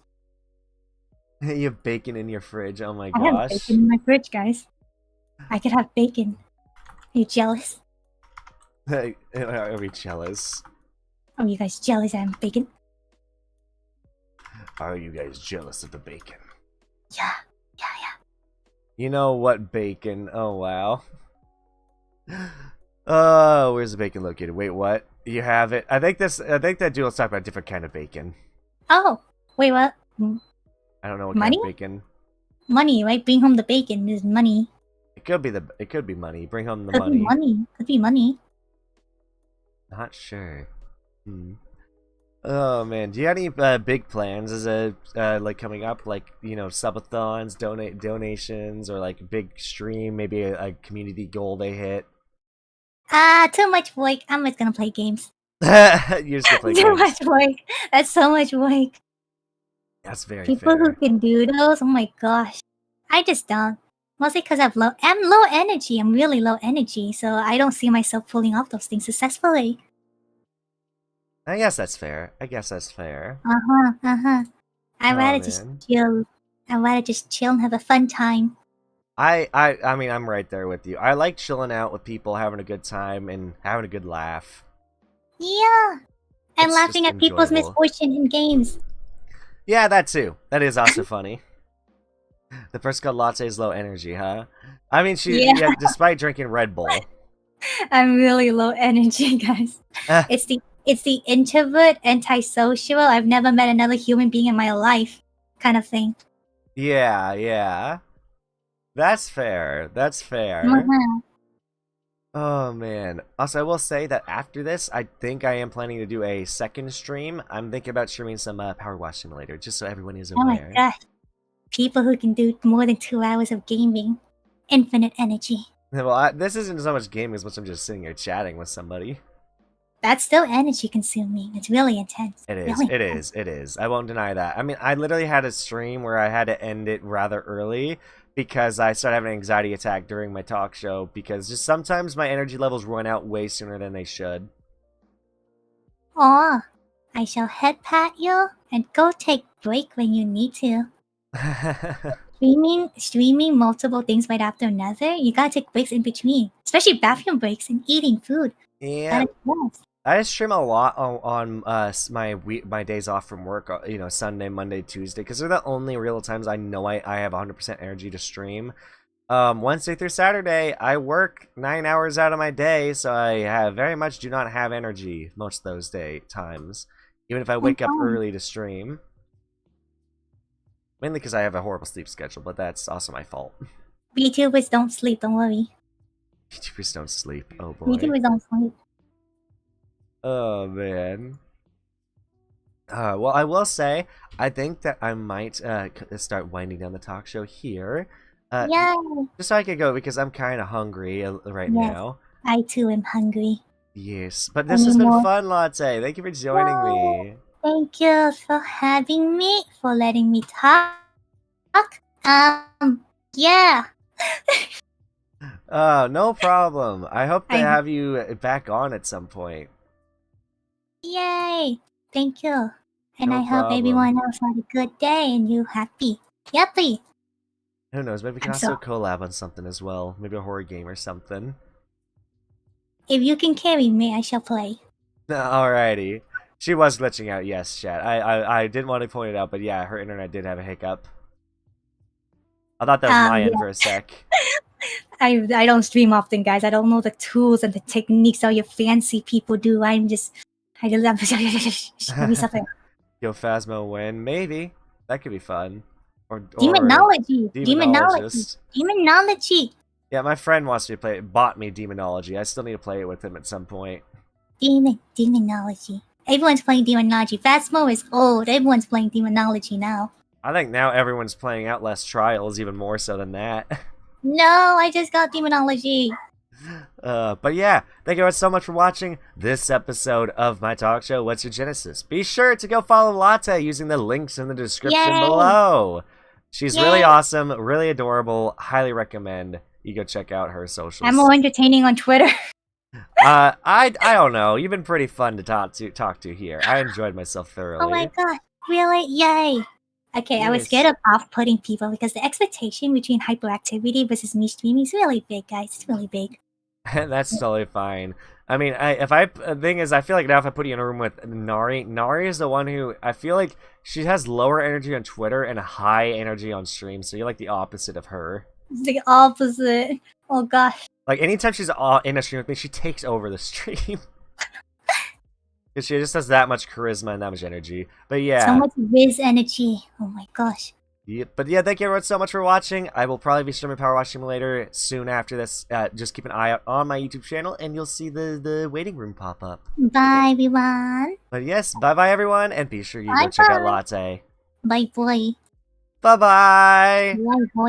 fridge.
You have bacon in your fridge. Oh my
I have
gosh.
bacon in my fridge, guys. I could have bacon. Are you jealous?
Are we jealous?
Are you guys jealous I have bacon?
Are you guys jealous of the bacon?
Yeah.
You know what bacon? Oh wow. Oh, where's the bacon located? Wait, what? You have it. I think that dude was talking about a different kind of bacon.
Oh, wait, what?
I don't know what
Money?
kind of bacon.
Money, right? Bring home the bacon is money.
It could be money. Bring home the
Could
money.
be money. Could be money.
Not sure. Oh man, do you have any big plans as a like coming up, like subathons, donations, or like big stream, maybe a community goal they hit?
Too much work. I'm just gonna play games.
You're just gonna play
Too
games.
much work. That's so much work.
That's very
People who
fair.
can do those, oh my gosh. I just don't. Mostly because I'm low energy. I'm really low energy, so I don't see myself pulling off those things successfully.
I guess that's fair.
I'd rather just
man.
chill. I'd rather just chill and have a fun time.
I mean, I'm right there with you. I like chilling out with people, having a good time, and having a good laugh.
Yeah. And
It's
laughing
just
at people's
enjoyable.
misfortune in games.
Yeah, that too. That is also funny. The first called Latte is low energy, huh? I mean,
Yeah.
despite drinking Red Bull.
I'm really low energy, guys. It's the introvert, antisocial, I've never met another human being in my life kind of thing.
Yeah. That's fair.
Uh-huh.
Oh man. Also, I will say that after this, I think I am planning to do a second stream. I'm thinking about streaming some Power Wash Simulator, just so everyone is
Oh my
aware.
gosh. People who can do more than 2 hours of gaming. Infinite energy.
Well, this isn't so much gaming as much I'm just sitting here chatting with somebody.
That's still energy consuming. It's really intense.
It is.
Really
It is. It is. I won't deny that. I mean, I literally had a stream where I had to end it rather early because I started having an anxiety attack during my talk show because just sometimes my energy levels run out way sooner than they should.
Aw, I shall head pat you and go take break when you need to. Streaming multiple things right after another, you gotta take breaks in between, especially bathroom breaks and eating food.
Yeah. I stream a lot on my days off from work, Sunday, Monday, Tuesday, because they're the only real times I know I have 100% energy to stream. Wednesday through Saturday, I work 9 hours out of my day, so I very much do not have energy most of those times, even if I wake up early to stream. Mainly because I have a horrible sleep schedule, but that's also my fault.
VTubers don't sleep, don't worry.
VTubers don't sleep, oh boy.
VTubers don't sleep.
Oh, man. Well, I will say, I think that I might start winding down the talk show here.
Yay!
Just so I can go, because I'm kind of hungry right now.
I too am hungry.
Yes, but this has been fun, Latte. Thank you for joining me.
Thank you for having me, for letting me talk. Yeah.
Oh, no problem. I hope to have you back on at some point.
Yay! Thank you. And
No
I hope everyone else had a good day and you happy. Yuppie!
Who knows, maybe we can also collab on something as well. Maybe a horror game or something.
If you can carry me, I shall play.
Alrighty. She was glitching out, yes, chat. I didn't want to point it out, but yeah, her internet did have a hiccup. I thought that was my end for a sec.
I don't stream often, guys. I don't know the tools and the techniques all you fancy people do. I just give me something.
Yo, Phasmo win. Maybe. That could be fun. Or
Demonology.
Yeah, my friend wants me to play it. Bought me Demonology. I still need to play it with him at some point.
Demonology. Everyone's playing Demonology. Phasmo is old. Everyone's playing Demonology now.
I think now everyone's playing Outlast Trials even more so than that.
No, I just got Demonology.
But yeah, thank you guys so much for watching this episode of my talk show, What's Your Genesis? Be sure to go follow Latte using the links in the description
Yay!
below. She's
Yay!
really awesome, really adorable. Highly recommend you go check out her socials.
I'm more entertaining on Twitter.
I don't know. You've been pretty fun to talk to here. I enjoyed myself thoroughly.
Oh my god, really? Yay! Okay, I was
Yes.
scared of off-putting people because the expectation between hyperactivity versus me streaming is really big, guys. It's really big.
That's totally fine. I mean, the thing is, I feel like now if I put you in a room with Nari is the one who I feel like she has lower energy on Twitter and high energy on stream, so you're like the opposite of her.
It's the opposite. Oh gosh.
Like anytime she's in a stream with me, she takes over the stream. Because she just has that much charisma and that much energy. But yeah.
So much whiz energy. Oh my gosh.
Yep. But yeah, thank you everyone so much for watching. I will probably be streaming Power Wash Simulator soon after this. Just keep an eye out on my YouTube channel, and you'll see the waiting room pop up.
Bye, everyone.
But yes, bye-bye everyone, and be sure you go check out Latte.
Bye, boy.
Bye-bye!
Bye, boy.